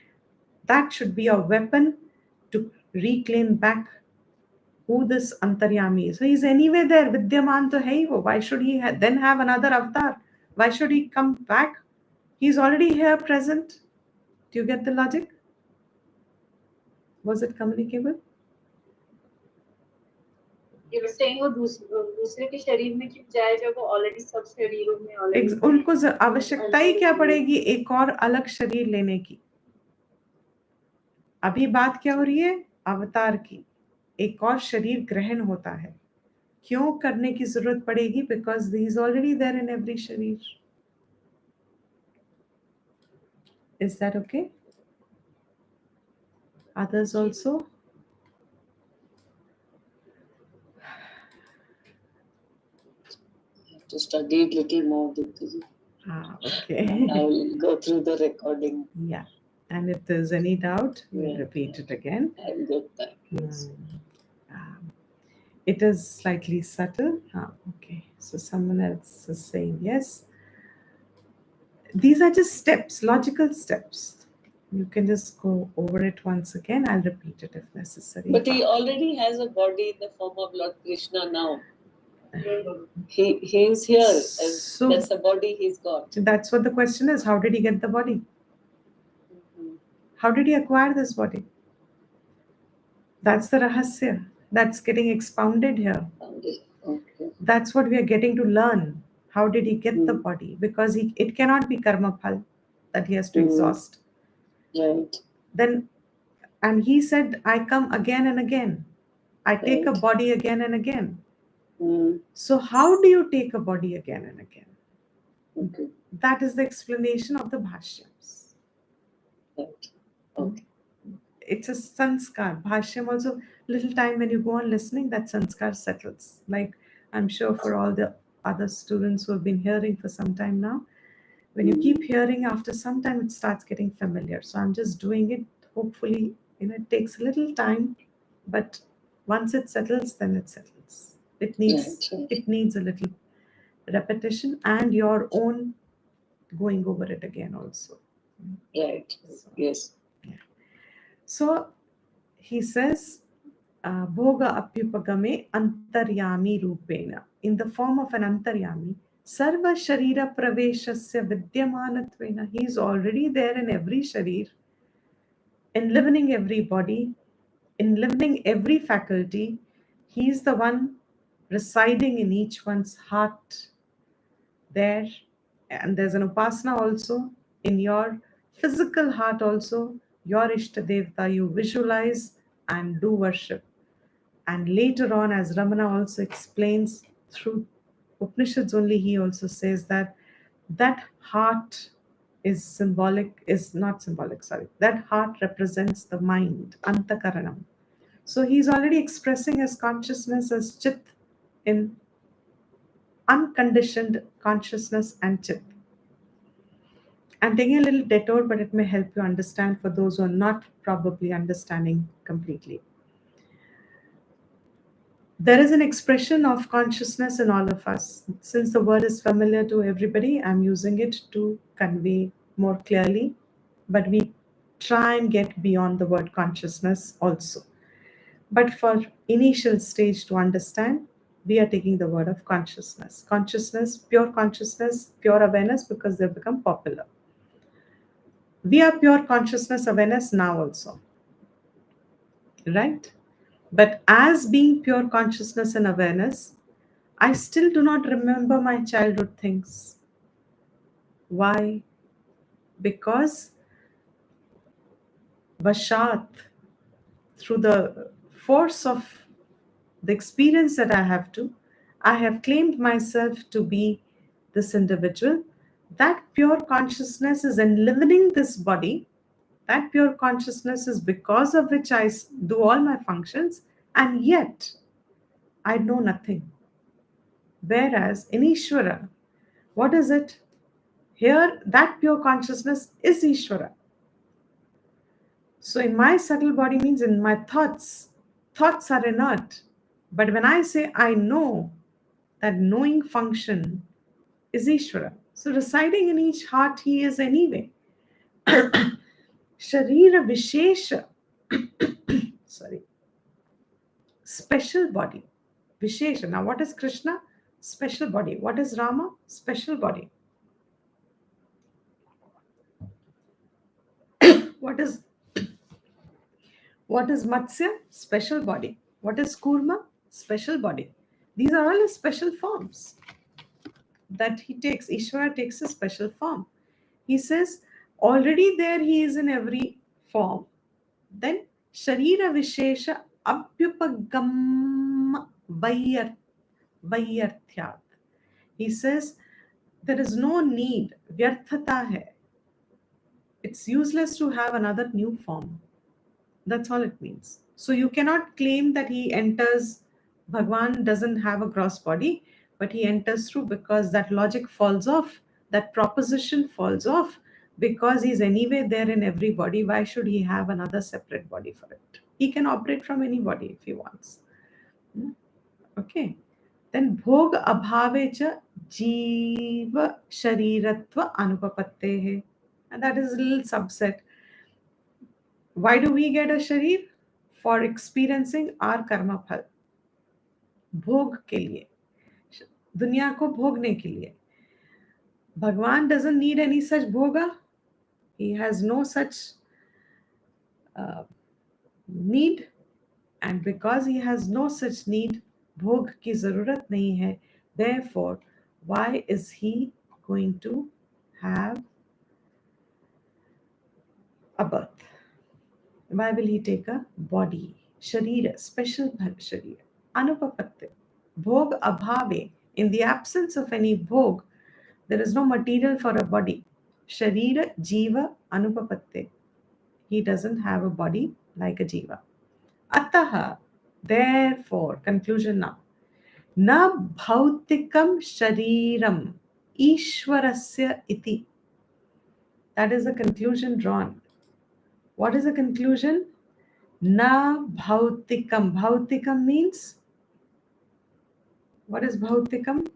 that should be a weapon to reclaim back who this Antaryami is. So he's anyway there, Vidyaman to Haiva. Why should he then have another avatar? Why should he come back? He's already here present. Do you get the logic? Was it communicable? You were saying वो दूसरे के शरीर में क्यों जाए जब वो already सब शरीरों में ऑलरेडी उनको आवश्यकता ही क्या पड़ेगी एक और अलग शरीर लेने की? अभी बात क्या हो रही है? अवतार की. एक और शरीर ग्रहण होता है. क्यों करने की जरूरत पड़ेगी? Because he is already there in every शरीर. Is that okay? Others also? I have to study it little more, Dipti. Okay. I will go through the recording. Yeah. And if there's any doubt, we'll repeat it again. I'll get that. Yes. It is slightly subtle. Okay. So someone else is saying yes. These are just steps, logical steps. You can just go over it once again. I'll repeat it if necessary. But he already has a body in the form of Lord Krishna now. He is here. So that's the body he's got. That's what the question is. How did he get the body? How did he acquire this body? That's the rahasya. That's getting expounded here. Okay. That's what we are getting to learn. How did he get the body? Because it cannot be karma phal that he has to exhaust. Right. Then, and he said, I come again and again. I take a body again and again. So how do you take a body again and again? Okay. That is the explanation of the bhashyams. Right. Okay. It's a sanskar. Bhashyam also, little time when you go on listening, that sanskar settles. Like I'm sure for all the other students who have been hearing for some time now, when you keep hearing, after some time it starts getting familiar. So I'm just doing it. Hopefully, it takes a little time, but once it settles, then it settles. It needs a little repetition and your own going over it again also. Right. So, yes. Yeah. So he says, Bhoga apyupagame antaryami rupena. In the form of an antaryami, sarva sharira praveshasya vidyamanattvena. He is already there in every sharir, enlivening every body, enlivening every faculty. He is the one residing in each one's heart there. And there's an upasana also in your physical heart also. Your Ishta Devta, you visualize and do worship. And later on, as Ramana also explains through Upanishads only, he also says that heart is symbolic, is not symbolic, sorry. That heart represents the mind, antakaranam. So he's already expressing his consciousness as chit in unconditioned consciousness and chit. I'm taking a little detour, but it may help you understand for those who are not probably understanding completely. There is an expression of consciousness in all of us. Since the word is familiar to everybody, I'm using it to convey more clearly, but we try and get beyond the word consciousness also. But for initial stage to understand, we are taking the word of consciousness. Consciousness, pure awareness, because they've become popular. We are pure consciousness awareness now also. Right? But as being pure consciousness and awareness, I still do not remember my childhood things. Why? Because Vashat, through the force of the experience that I have claimed myself to be this individual. That pure consciousness is enlivening this body That pure consciousness is because of which I do all my functions, and yet I know nothing. Whereas in Ishvara, what is it? Here, that pure consciousness is Ishvara. So, in my subtle body means in my thoughts, thoughts are inert. But when I say I know, that knowing function is Ishvara. So, residing in each heart, he is anyway. Sharira Vishesha, sorry, special body. Vishesha. Now, what is Krishna? Special body. What is Rama? Special body. What is Matsya? Special body. What is Kurma? Special body. These are all his special forms that he takes. Ishvara takes a special form. He says, already there he is in every form. Then, Sharira Vishesha Abhyupagam Vayarthyat. He says, there is no need. Vyarthata hai. It's useless to have another new form. That's all it means. So you cannot claim that he enters, Bhagwan doesn't have a gross body, but he enters through, because that logic falls off, that proposition falls off, because he's anyway there in every body. Why should he have another separate body for it? He can operate from any body if he wants. Okay. Then bhog abhave cha jiva shariratva anupapatte. And that is a little subset. Why do we get a sharir? For experiencing our karma phal. भोग के लिए, दुनिया को भोगने के लिए. Bhagwan doesn't need any such bhoga. He has no such need. And because he has no such need, bhog ki zarurat nahi hai. Therefore, why is he going to have a birth? Why will he take a body? Sharira, special sharira. Anupapatte. Bhog abhave. In the absence of any bhog, there is no material for a body. Sharira jiva anupapatte. He doesn't have a body like a jiva. Ataha. Therefore, conclusion now. Na bhautikam shariram ishwarasya iti. That is the conclusion drawn. What is the conclusion? Na bhautikam. Bhautikam means, what is bhautikam?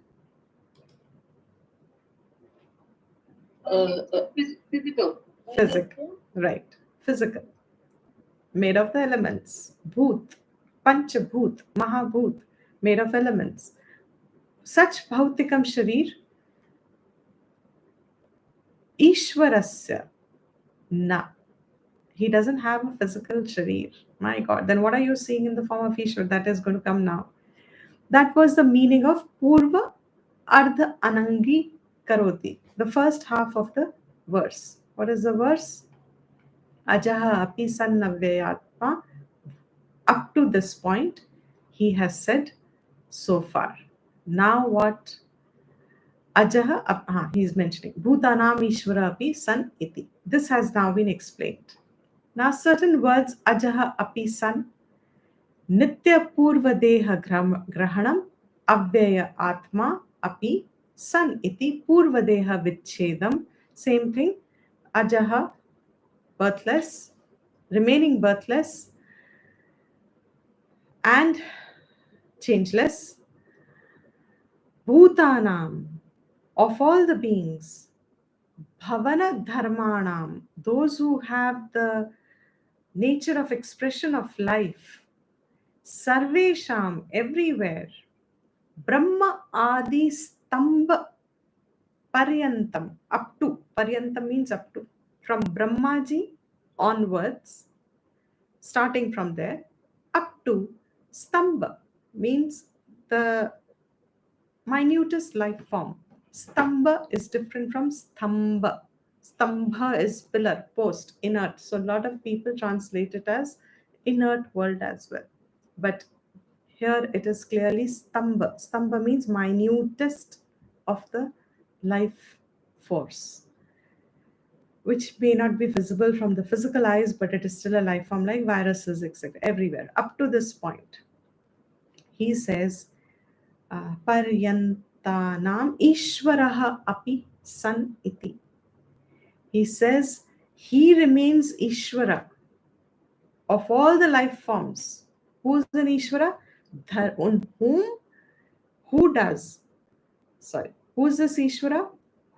Physical. Physical. Right. Physical. Made of the elements. Bhoot. Panchabhoot. Mahabhoot. Made of elements. Such bhautikam sharir. Ishwarasya. Na. He doesn't have a physical sharir. My God. Then what are you seeing in the form of Ishwar? That is going to come now. That was the meaning of Purva Ardha Anangi Karoti. The first half of the verse. What is the verse? Ajaha api sannavyayatma. Up to this point, he has said so far. Now what? Ajaha, he is mentioning. Bhutanam Ishvara api san iti. This has now been explained. Now certain words, ajaha api san, nitya purva deha grahanam, avyaya atma api san iti purva deha vichedam. Same thing. Ajaha, birthless, remaining birthless and changeless. Bhutanam, of all the beings. Bhavana dharmanam, those who have the nature of expression of life. Sarvesham, everywhere. Brahma adi stamba paryantam, up to. Paryantam means up to. From Brahmaji onwards, starting from there, up to stamba means the minutest life form. Stamba is different from stamba. Stambha is pillar, post, inert. So a lot of people translate it as inert world as well. But here it is clearly stamba. Stamba means minutest of the life force, which may not be visible from the physical eyes, but it is still a life form like viruses, etc., everywhere. Up to this point, he says, Paryantanam Ishvaraha api san iti. He says he remains Ishvara of all the life forms. Who's an Ishvara? On whom? Who does? Sorry. Who's this Ishvara?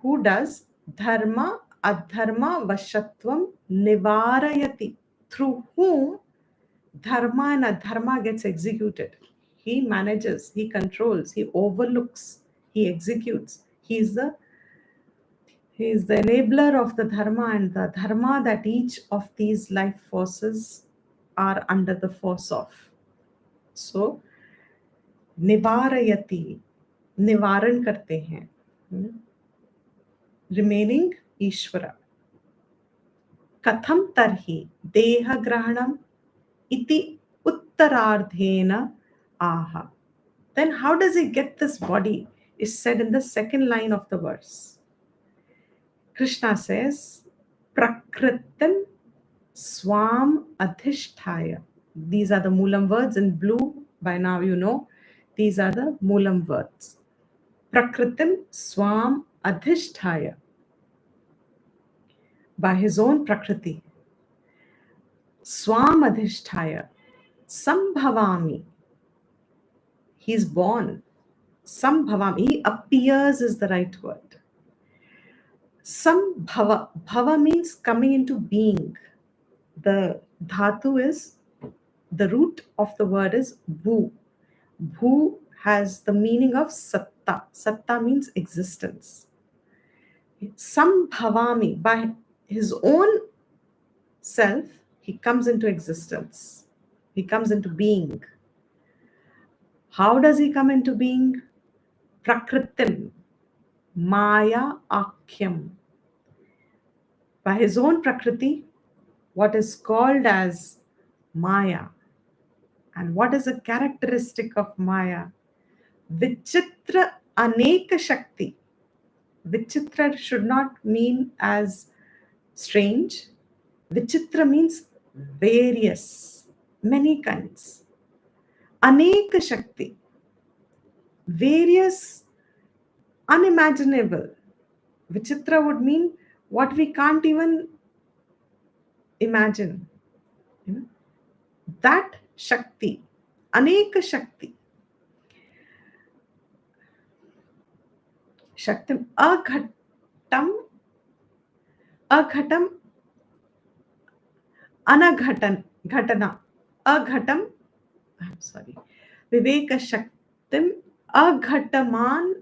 Who does dharma, adharma, vashatvam nivarayati. Through whom dharma and adharma gets executed. He manages, he controls, he overlooks, he executes. He is the enabler of the dharma and the dharma that each of these life forces are under the force of. So, nivarayati, निवारण करते हैं. Remaining Ishvara. Katham tarhi deha grahanam iti uttarardhena aha. Then how does he get this body? Is said in the second line of the verse. Krishna says, Prakritim Swam Adhisthaya. These are the Moolam words in blue. By now you know. These are the Moolam words. Prakritim Swam Adhisthaya. By his own Prakriti. Swam Adhisthaya. Sambhavami. He is born. Sambhavami. He appears is the right word. Sambhava. Bhava means coming into being. The dhatu is, the root of the word is bhu. Bhu has the meaning of satta. Satta means existence. Sambhavami, by his own self, he comes into existence. He comes into being. How does he come into being? Prakritim, Maya Akhyam. By his own Prakriti, what is called as Maya. And what is a characteristic of Maya? Vichitra Aneka Shakti. Vichitra should not mean as strange. Vichitra means various, many kinds. Aneka Shakti. Various, unimaginable. Vichitra would mean what we can't even imagine. You know? That Shakti, Aneka Shakti. Shaktim aghatam anagatan ghatana aghatam, I'm sorry, viveka shaktim agataman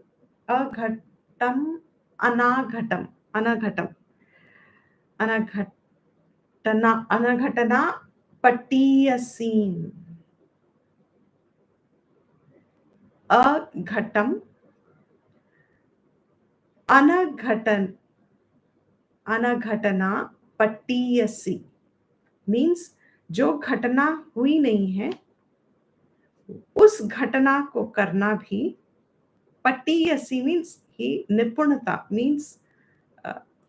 agatam anaghatam anaghatana patiyasin aghatam anaghatana patiyasi means जो घटना हुई नहीं है उस घटना को करना भी. पटीयसी means he, निपुणता means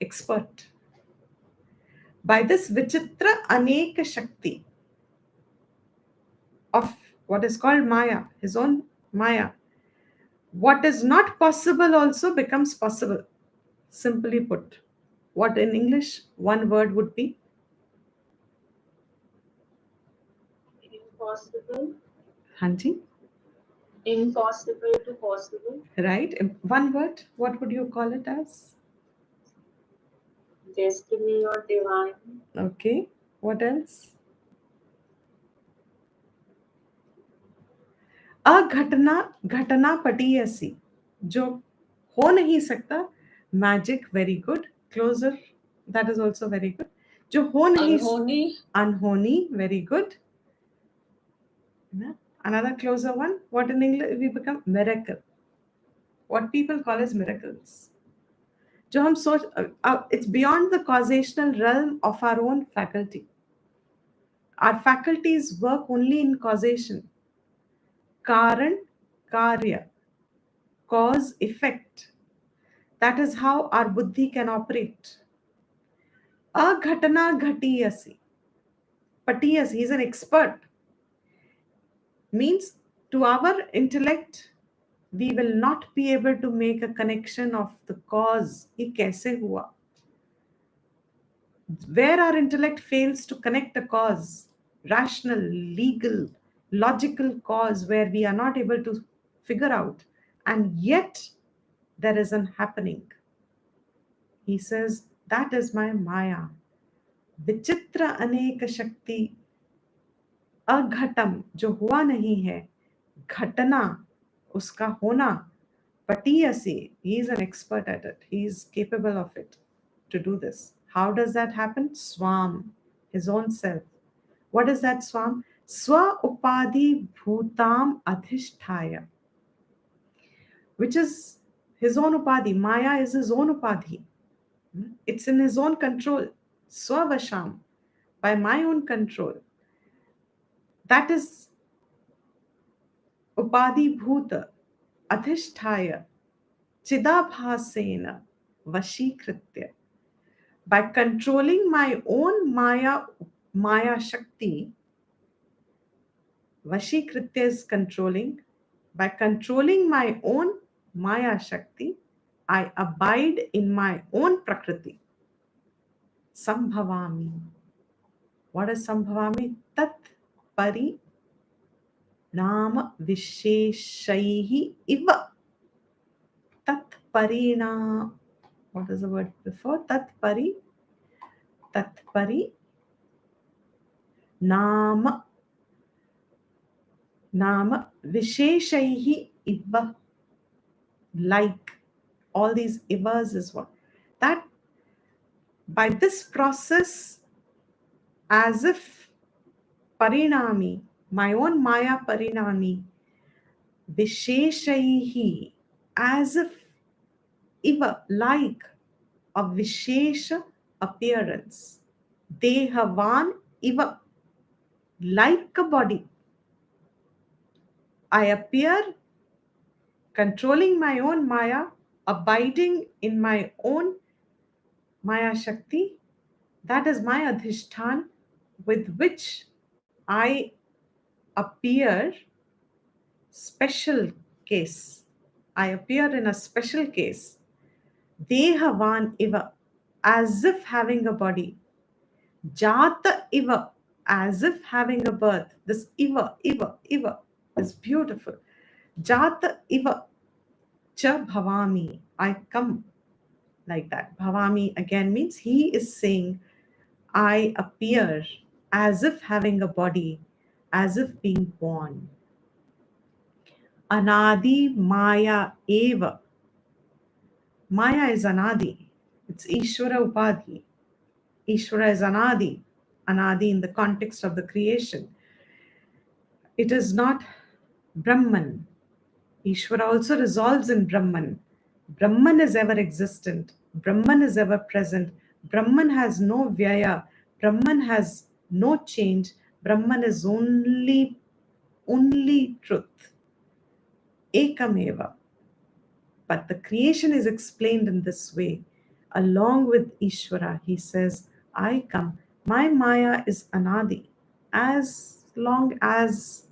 expert. By this vichitra aneka shakti of what is called Maya, his own Maya, what is not possible also becomes possible. Simply put, what in English one word would be? Impossible. Hanji? Impossible to possible. Right? One word, what would you call it as? Destiny or divine. Okay. What else? अघटना घटना पटीयसी, जो हो नहीं सकता. Magic, very good. Closer, that is also very good. जो हो नहीं, Unholy. अनहोनी, very good. Another closer one. What in English we become? Miracle. What people call as miracles. जो हम सोच, it's beyond the causational realm of our own faculty. Our faculties work only in causation. Karan, karya. Cause, effect. That is how our buddhi can operate. Aghatana ghatiyasi. Patiyasi, he's an expert. Means to our intellect, we will not be able to make a connection of the cause. Ye kaise hua? Where our intellect fails to connect a cause, rational, legal, logical cause, where we are not able to figure out, and yet there is an happening. He says, that is my Maya. विचित्र अनेक शक्ति अघटम जो हुआ नहीं है, घटना उसका होना, patiyasi, he is an expert at it, he is capable of it, to do this. How does that happen? Swam, his own self. What is that swam? Swa upadhi bhutam adhisthaya, which is his own upadhi. Maya is his own upadhi. It's in his own control. Swavasham, by my own control. That is upadhi bhuta adhisthaya chidabhasena vashikritya. By controlling my own Maya Shakti, Vashikritya is controlling. By controlling my own Maya Shakti, I abide in my own Prakriti. Sambhavami. What is Sambhavami? Tat pari nama visheshaihi iva. Tat parina. What is the word before? Tat pari nama visheshaihi iva. Like all these ivas is what? That by this process, as if parinami, my own Maya parinami, visheshaihi, as if iva, like a vishesha appearance, dehavan iva, like a body, I appear controlling my own Maya, abiding in my own Maya Shakti. That is my adhishthan, with which I appear special case. I appear in a special case. Dehavan iva, as if having a body. Jata iva, as if having a birth. This iva is beautiful. Jata iva cha bhavami, I come like that. Bhavami again means he is saying, I appear as if having a body, as if being born. Anadi Maya eva. Maya is Anadi. It's Ishvara Upadhi. Ishvara is Anadi. Anadi in the context of the creation. It is not Brahman. Ishvara also resolves in Brahman. Brahman is ever existent. Brahman is ever present. Brahman has no vyaya. Brahman has no change. Brahman is only truth. Ekameva. But the creation is explained in this way. Along with Ishvara, he says, I come. My Maya is Anadi. As long as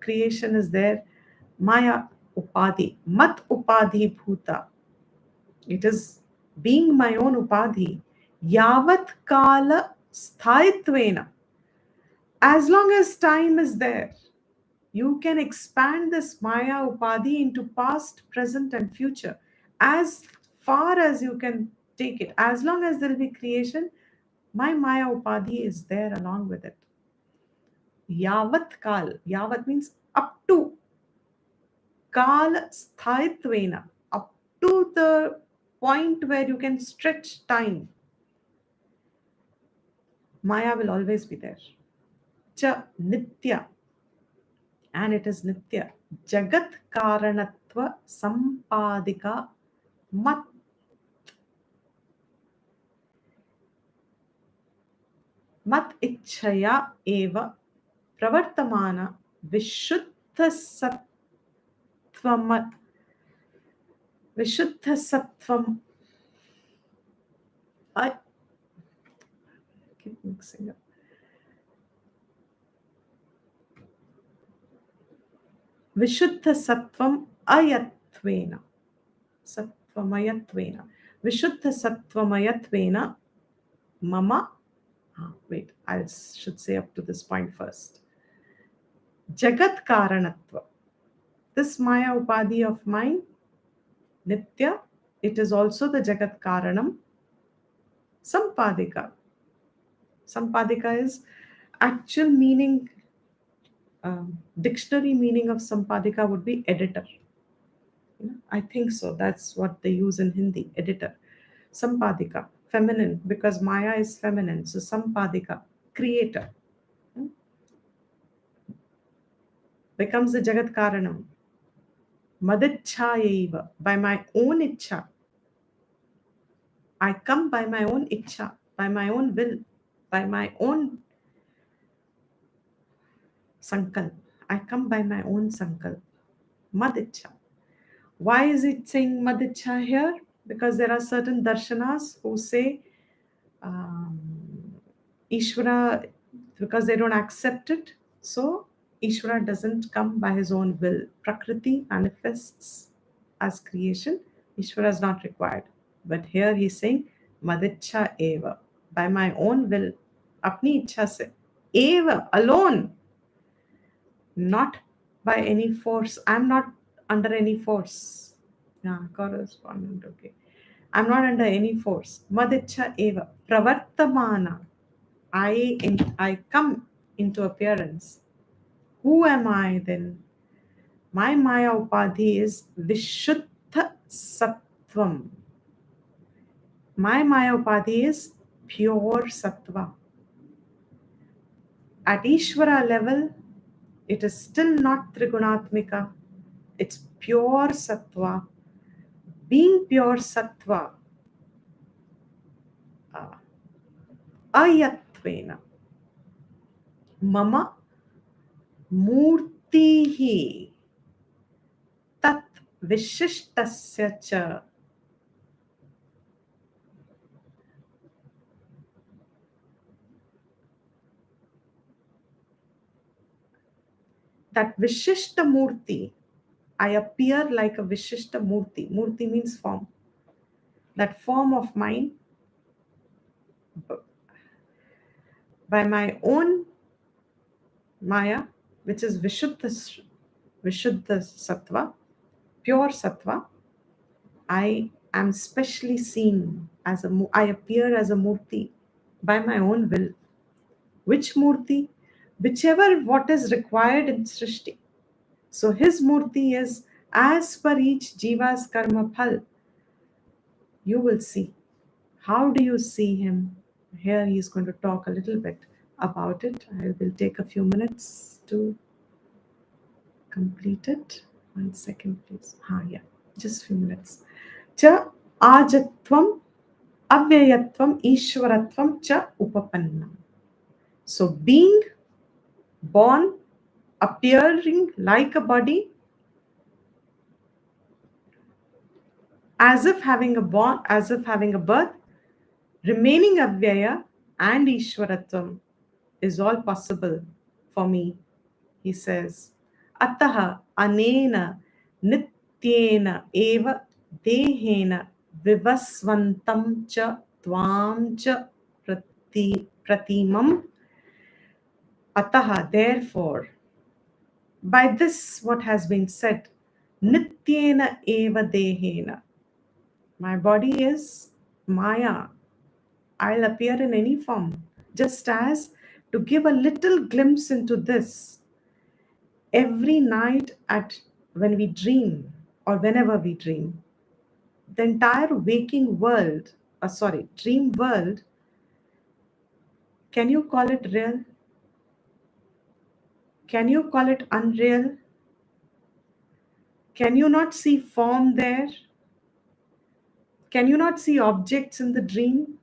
creation is there, Maya Upadhi, Mat Upadhi Bhuta. It is being my own Upadhi. Yavat Kala Sthaitvena. As long as time is there, you can expand this Maya Upadhi into past, present, and future as far as you can take it. As long as there will be creation, my Maya Upadhi is there along with it. Yavat Kal. Yavat means up to. Kal Sthaitvena. Up to the point where you can stretch time. Maya will always be there. Cha Nitya. And it is Nitya. Jagat Karanatva Sampadika Mat Ichchaya Eva Pravartamana Vishuddha Sattvam keep mixing up. Vishuddha sattvam ayatvena. Sattvamayattvena. Vishuddha sattvamayattvena mama. Wait, I should say up to this point first. Jagat karanatva. This Maya Upadhi of mine, Nitya, it is also the Jagat Karanam. Sampadika. Sampadika is actual meaning, dictionary meaning of Sampadika would be editor. I think so. That's what they use in Hindi, editor. Sampadika, feminine, because Maya is feminine. So Sampadika, creator, becomes the Jagat Karanam. Madicchayaiva, by my own itcha. I come by my own itcha, by my own will, by my own sankalp. I come by my own sankalp. Madiccha. Why is it saying Madiccha here? Because there are certain darshanas who say um, Ishvara, because they don't accept it. So Ishvara doesn't come by his own will. Prakriti manifests as creation. Ishvara is not required. But here he's saying Madiccha eva, by my own will, apni ichha se, eva, alone, not by any force. I'm not under any force. Yeah, correspondent, okay. I'm not under any force. Madiccha eva, pravartamana. I come into appearance. Who am I then? My Maya Upadhi is Vishuddha Sattvam. My Maya Upadhi is pure Sattva. At Ishvara level, it is still not Trigunatmika. It's pure Sattva. Being pure Sattva, uh, Ayatvena, Mama Murtihi Tat Vishishtasya cha. That Vishishta Murti, I appear like a Vishishta Murti. Murti means form. That form of mine, by my own Maya, which is Vishuddha Sattva, pure Sattva, I am specially seen as I appear as a Murti by my own will. Which Murti? Whichever what is required in Srishti. So his Murti is as per each Jiva's karma phal. You will see. How do you see him? Here he is going to talk a little bit about it. I will take a few minutes to complete it. 1 second, please. Yeah, just a few minutes. Cha ajatvam avyayatvam ishwaratvam cha upapannam. So being born, appearing like a body, as if having a birth, remaining avyaya and ishwaratvam is all possible for me, he says. Ataha anena nityena eva dehena vivasvantam cha tvam cha pratimam. Ataha, therefore, by this what has been said, nityena eva dehena, my body is Maya. I'll appear in any form. Just as, to give a little glimpse into this, every night when we dream or whenever we dream, the entire waking world, dream world, can you call it real? Can you call it unreal? Can you not see form there? Can you not see objects in the dream?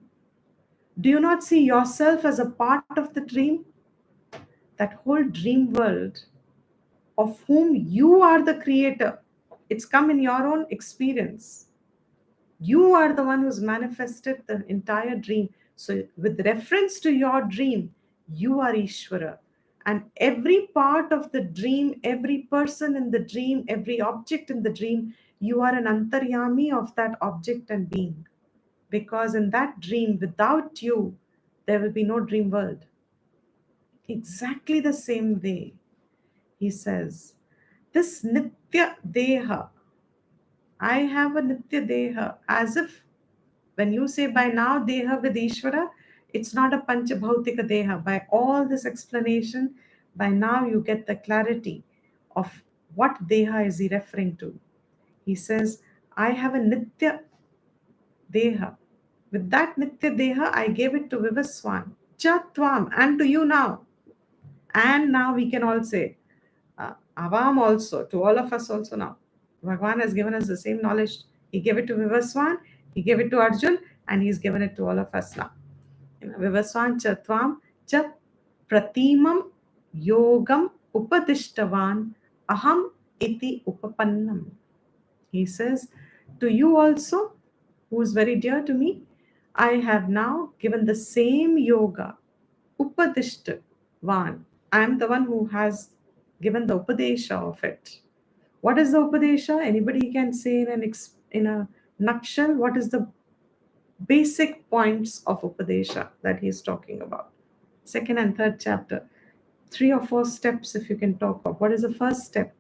Do you not see yourself as a part of the dream? That whole dream world, of whom you are the creator, it's come in your own experience. You are the one who's manifested the entire dream. So, with reference to your dream, you are Ishvara. And every part of the dream, every person in the dream, every object in the dream, you are an antaryami of that object and being. Because in that dream, without you, there will be no dream world. Exactly the same way, he says, this Nitya Deha, I have a Nitya Deha, as if when you say by now Deha with Ishvara, it's not a Panchabhautika Deha. By all this explanation, by now you get the clarity of what Deha is he referring to. He says, I have a Nitya Deha. With that Nitya Deha, I gave it to Vivaswan. Chatvam, and to you now. And now we can all say, Avam also, to all of us also now. Bhagwan has given us the same knowledge. He gave it to Vivaswan, he gave it to Arjun, and he's given it to all of us now. Vivaswan Chatvam Cha Pratimam Yogam Upadishtavan Aham Iti Upapannam. He says, to you also, who is very dear to me, I have now given the same yoga, Upadishtavan. I am the one who has given the Upadesha of it. What is the Upadesha? Anybody can say in a nutshell, what is the basic points of Upadesha that he is talking about? Second and third chapter. 3 or 4 steps, if you can talk of. What is the first step?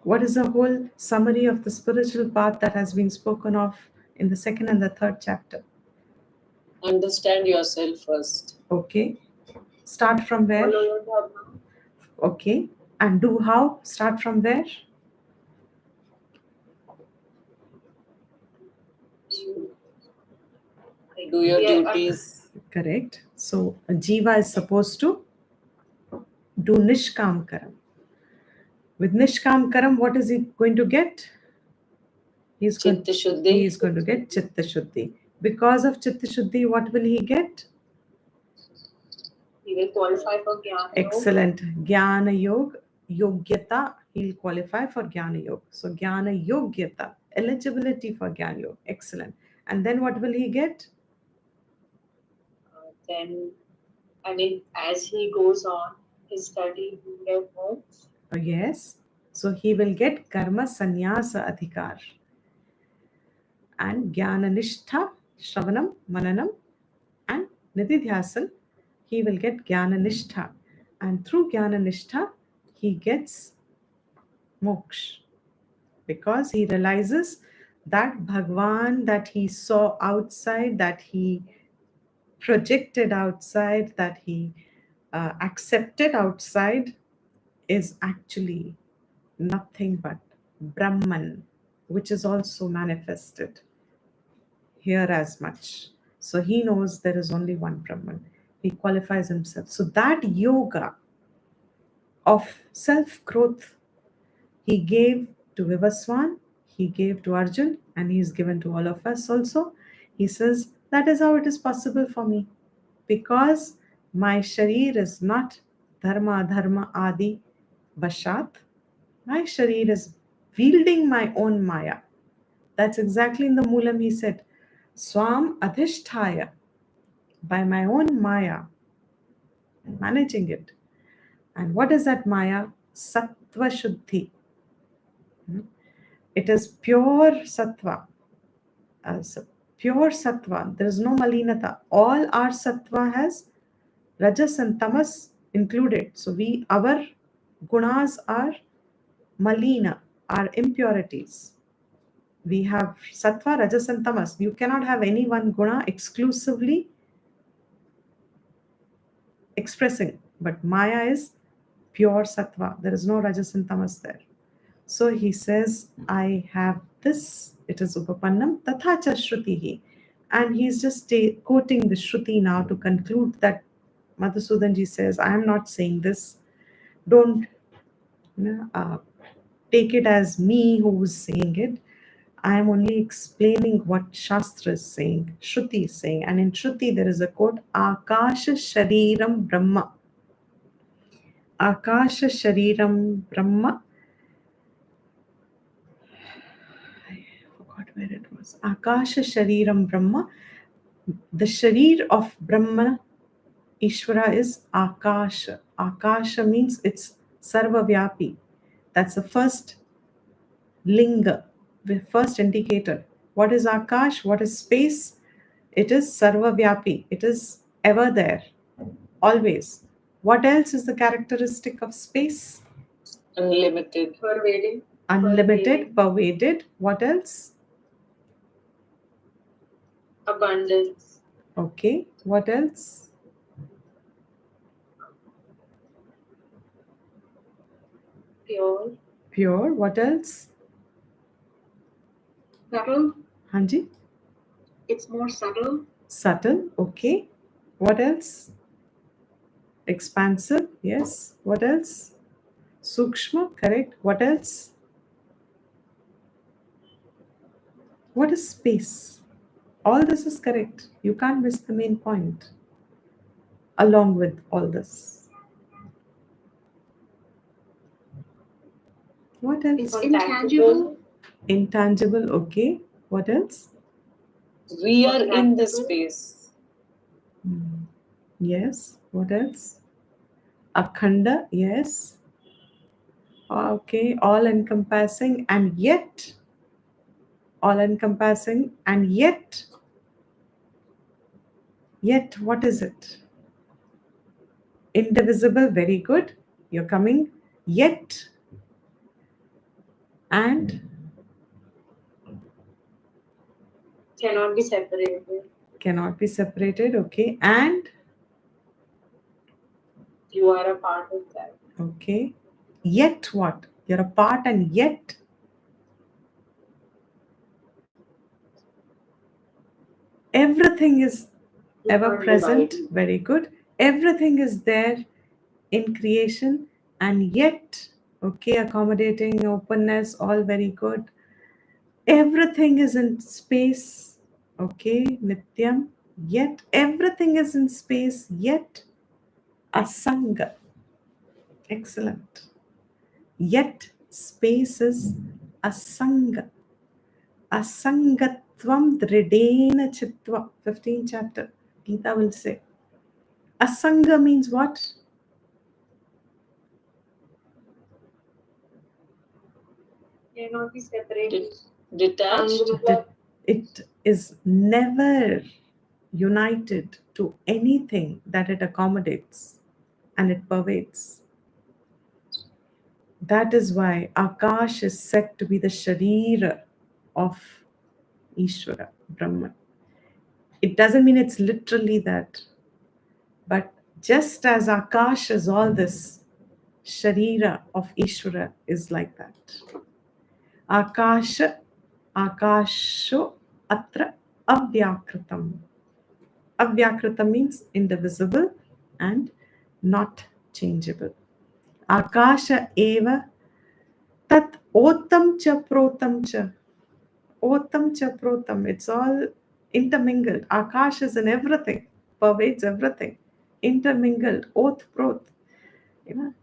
What is the whole summary of the spiritual path that has been spoken of in the second and the third chapter? Understand yourself first. Okay. Start from where? Follow your dharma. Okay. And do how? Start from where? Do your Yeah, duties. Correct. So a jiva is supposed to do nishkam karam. With nishkam karam, what is he going to get? He is going Chitta Shuddhi. to get chitta shuddhi. Because of chitta shuddhi, what will he get? He will qualify for Jnana Yoga. Excellent. Jnana Yoga, Yogyata, he'll qualify for Jnana Yoga. So Jnana Yogyata, eligibility for Jnana Yoga. Excellent. And then what will he get? Then, I mean, as he goes on his study, he will get more. Oh, yes. So he will get Karma Sannyasa Adhikar. And Jnana Nishtha, Shravanam, Mananam, and Nididhyasan, he will get Jnana Nishtha. And through Jnana Nishtha, he gets moksha. Because he realizes that Bhagwan that he saw outside, that he projected outside, that he accepted outside, is actually nothing but Brahman, which is also manifested here as much. So he knows there is only one Brahman. He qualifies himself. So that yoga of self growth he gave to Vivaswan, he gave to Arjun, and he is given to all of us also. He says, that is how it is possible for me. Because my sharir is not dharma adi vashat. My sharir is wielding my own maya. That's exactly in the Moolam he said, Swam adhishthaya, by my own maya, managing it. And what is that maya? Sattva shuddhi. It is pure sattva. Pure sattva. There is no malinata. All our sattva has rajas and tamas included. So our gunas are malina, are impurities. We have sattva, rajas, and tamas. You cannot have any one guna exclusively expressing, but Maya is pure sattva. There is no rajas and tamas there. So he says, I have this, it is Upapannam, Tathacha Shrutihi. And he's just quoting the Shruti now to conclude that Madhusudanji says, I am not saying this. Don't take it as me who's saying it. I am only explaining what Shastra is saying, Shruti is saying. And in Shruti, there is a quote, Akasha Shariram Brahma. Akasha Shariram Brahma. I forgot where it was. Akasha Shariram Brahma. The Sharir of Brahma Ishvara is Akasha. Akasha means it's Sarvavyapi. That's the first linga, the first indicator. What is Akash? What is space? It is Sarvavyapi. It is ever there, always. What else is the characteristic of space? Unlimited. Pervading. Unlimited, pervaded. What else? Abundance. Okay. What else? Pure. Pure. What else? Subtle. Hanji? It's more subtle. Subtle. Okay. What else? Expansive. Yes. What else? Sukshma. Correct. What else? What is space? All this is correct. You can't miss the main point along with all this. What else? It's intangible. Intangible. Okay. What else? We are in the space. Hmm. Yes. What else? Akhanda. Yes. Okay. All encompassing and yet. All encompassing and yet. Yet, what is it? Indivisible. Very good. You're coming. Yet. And Cannot be separated. cannot be separated. Okay. And You are a part of that. okay. Yet what? You're a part and yet everything is You ever can't present. divide. Very good. Everything is there in creation and yet, okay, accommodating, openness, all very good. Everything is in space. Okay, Nityam. Yet everything is in space, yet asanga. Excellent. Yet space is asanga. Asangatvam dridena chitva. 15th chapter. Gita will say. Asanga means what? Cannot be separated. Detached. It is never united to anything that it accommodates and it pervades. That is why Akash is said to be the Sharira of Ishvara, Brahman. It doesn't mean it's literally that, but just as Akash is all this, Sharira of Ishvara is like that. Akasha, Akasho, Atra, Avyakritam. Avyakritam means indivisible and not changeable. Akasha eva tat otam cha protam cha. Otam cha protam. It's all intermingled. Akash is in everything, pervades everything. Intermingled. Oth proth. You know,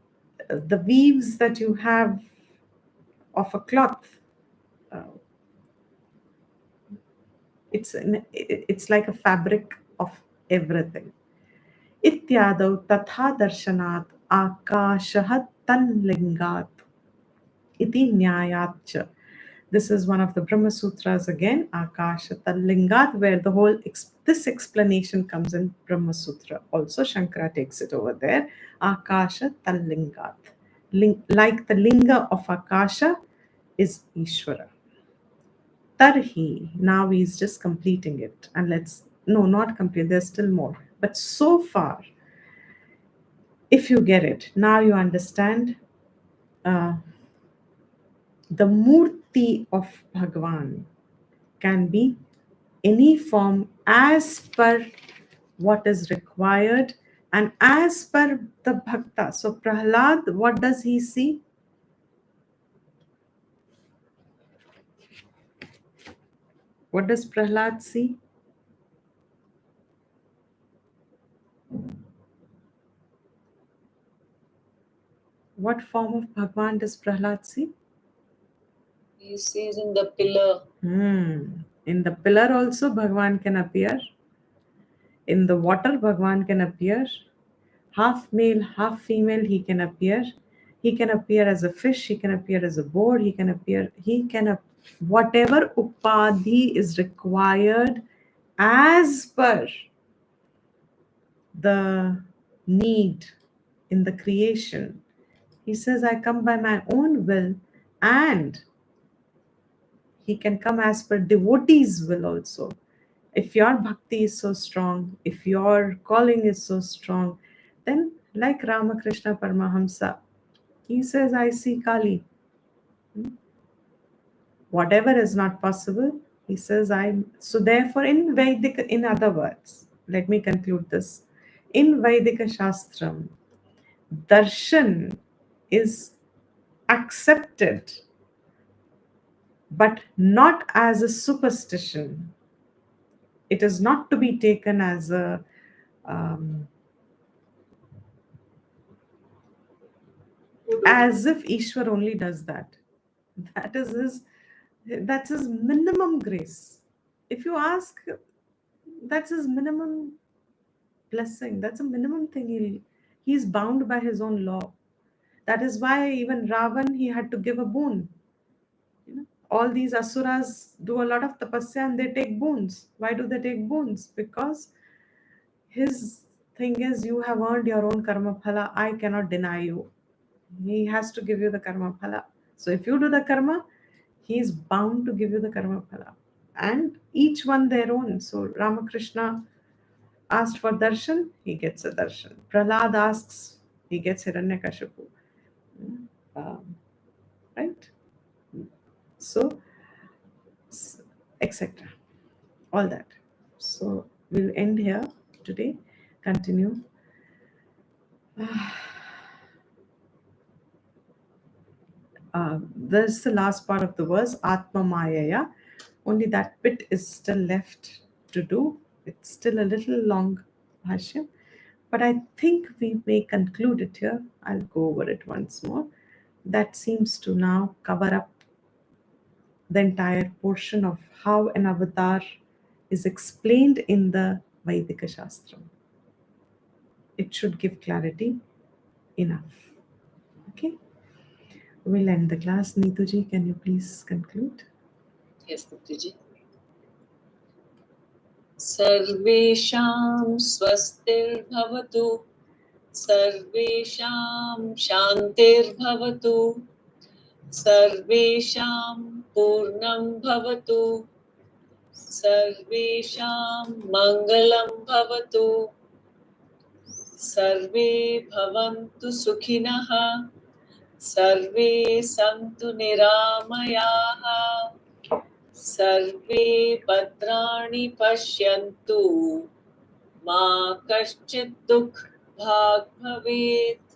the weaves that you have of a cloth. Uh, it's like a fabric of everything. इत्यादौ तथा दर्शनात् आकाशः तन्लिङ्गात् इति न्यायाच्च. This is one of the Brahma Sutras again, Akasha Tallingat, where the whole this explanation comes in Brahma Sutra. Also, Shankara takes it over there. Akasha Tallingat. Like the linga of Akasha is Ishvara. Tarhi, now he's just completing it. And no, not complete, there's still more. But so far, if you get it, now you understand uh, the Murti of Bhagwan can be any form as per what is required and as per the Bhakta. So, Prahlad, what does he see? What does Prahlad see? What form of Bhagwan does Prahlad see? He sees in the pillar. In the pillar also, Bhagwan can appear. In the water, Bhagwan can appear. Half male, half female, he can appear. He can appear as a fish, he can appear as a board, whatever upadhi is required as per the need in the creation. He says, I come by my own will, and he can come as per devotees' will also. If your bhakti is so strong, if your calling is so strong, then like Ramakrishna Paramahamsa, he says, I see Kali. Whatever is not possible, he says, so therefore in Vedika, in other words, let me conclude this. In Vedika Shastram, darshan is accepted, but not as a superstition. It is not to be taken as a as if Ishwar only does that. That is his that's his minimum grace. If you ask, that's his minimum blessing. That's a minimum thing. He's bound by his own law. That is why even Ravan, he had to give a boon. All these asuras do a lot of tapasya and they take boons. Why do they take boons? Because his thing is, you have earned your own karma phala. I cannot deny you. He has to give you the karma phala. So if you do the karma, he is bound to give you the karma phala. And each one their own. So Ramakrishna asked for darshan, he gets a darshan. Prahlad asks, he gets Hiranyakashipu. Um, right? So, etc. All that. So we'll end here today. Continue. There's the last part of the verse, Atma Mayaya. Only that bit is still left to do. It's still a little long, Bhashya. But I think we may conclude it here. I'll go over it once more. That seems to now cover up the entire portion of how an avatar is explained in the Vaidika Shastram. It should give clarity enough. Okay? We'll end the class. Neetuji, can you please conclude? Yes, Diptiji. सर्वेषां स्वस्तिर्भवतु, सर्वेषां शान्तिर्भवतु, सर्वेषां पूर्णं भवतु, सर्वेषां मङ्गलं भवतु, सर्वे भवन्तु सुखिनः, सर्वे सन्तु निरामयाः, सर्वे भद्राणि पश्यन्तु, मा कश्चित् दुःखभाग् भवेत्।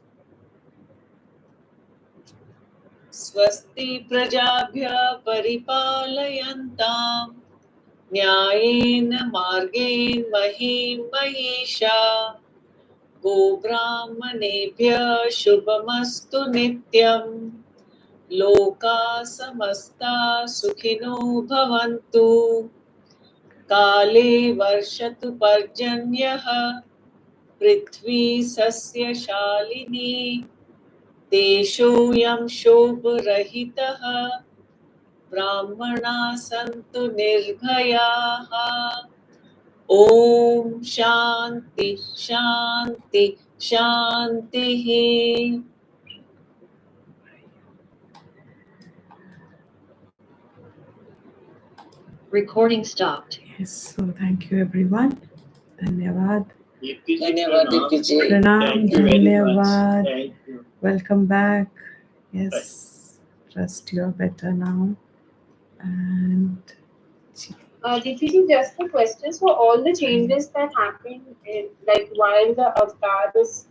स्वस्ति प्रजाभ्यः परिपालयन्तां न्यायेन मार्गेण महीं महिषा, गोब्राह्मणेभ्यः शुभमस्तु नित्यम्, लोकाः समस्ताः सुखिनो भवन्तु, काले वर्षतु पर्जन्यः, पृथ्वी सस्यशालिनी, देशोऽयं शोभरहितः, ब्राह्मणाः सन्तु निर्भयाः। ॐ शान्ति शान्ति शान्तिः। Recording stopped. Yes, so thank you everyone. Dhanyavad. धन्यवाद Deepti Pranam, Thank you very much. Dhanyavad. Thank you. Welcome back. Yes, trust you're better now. And Dipti, just a question. So all the changes that happened, like while the avatar is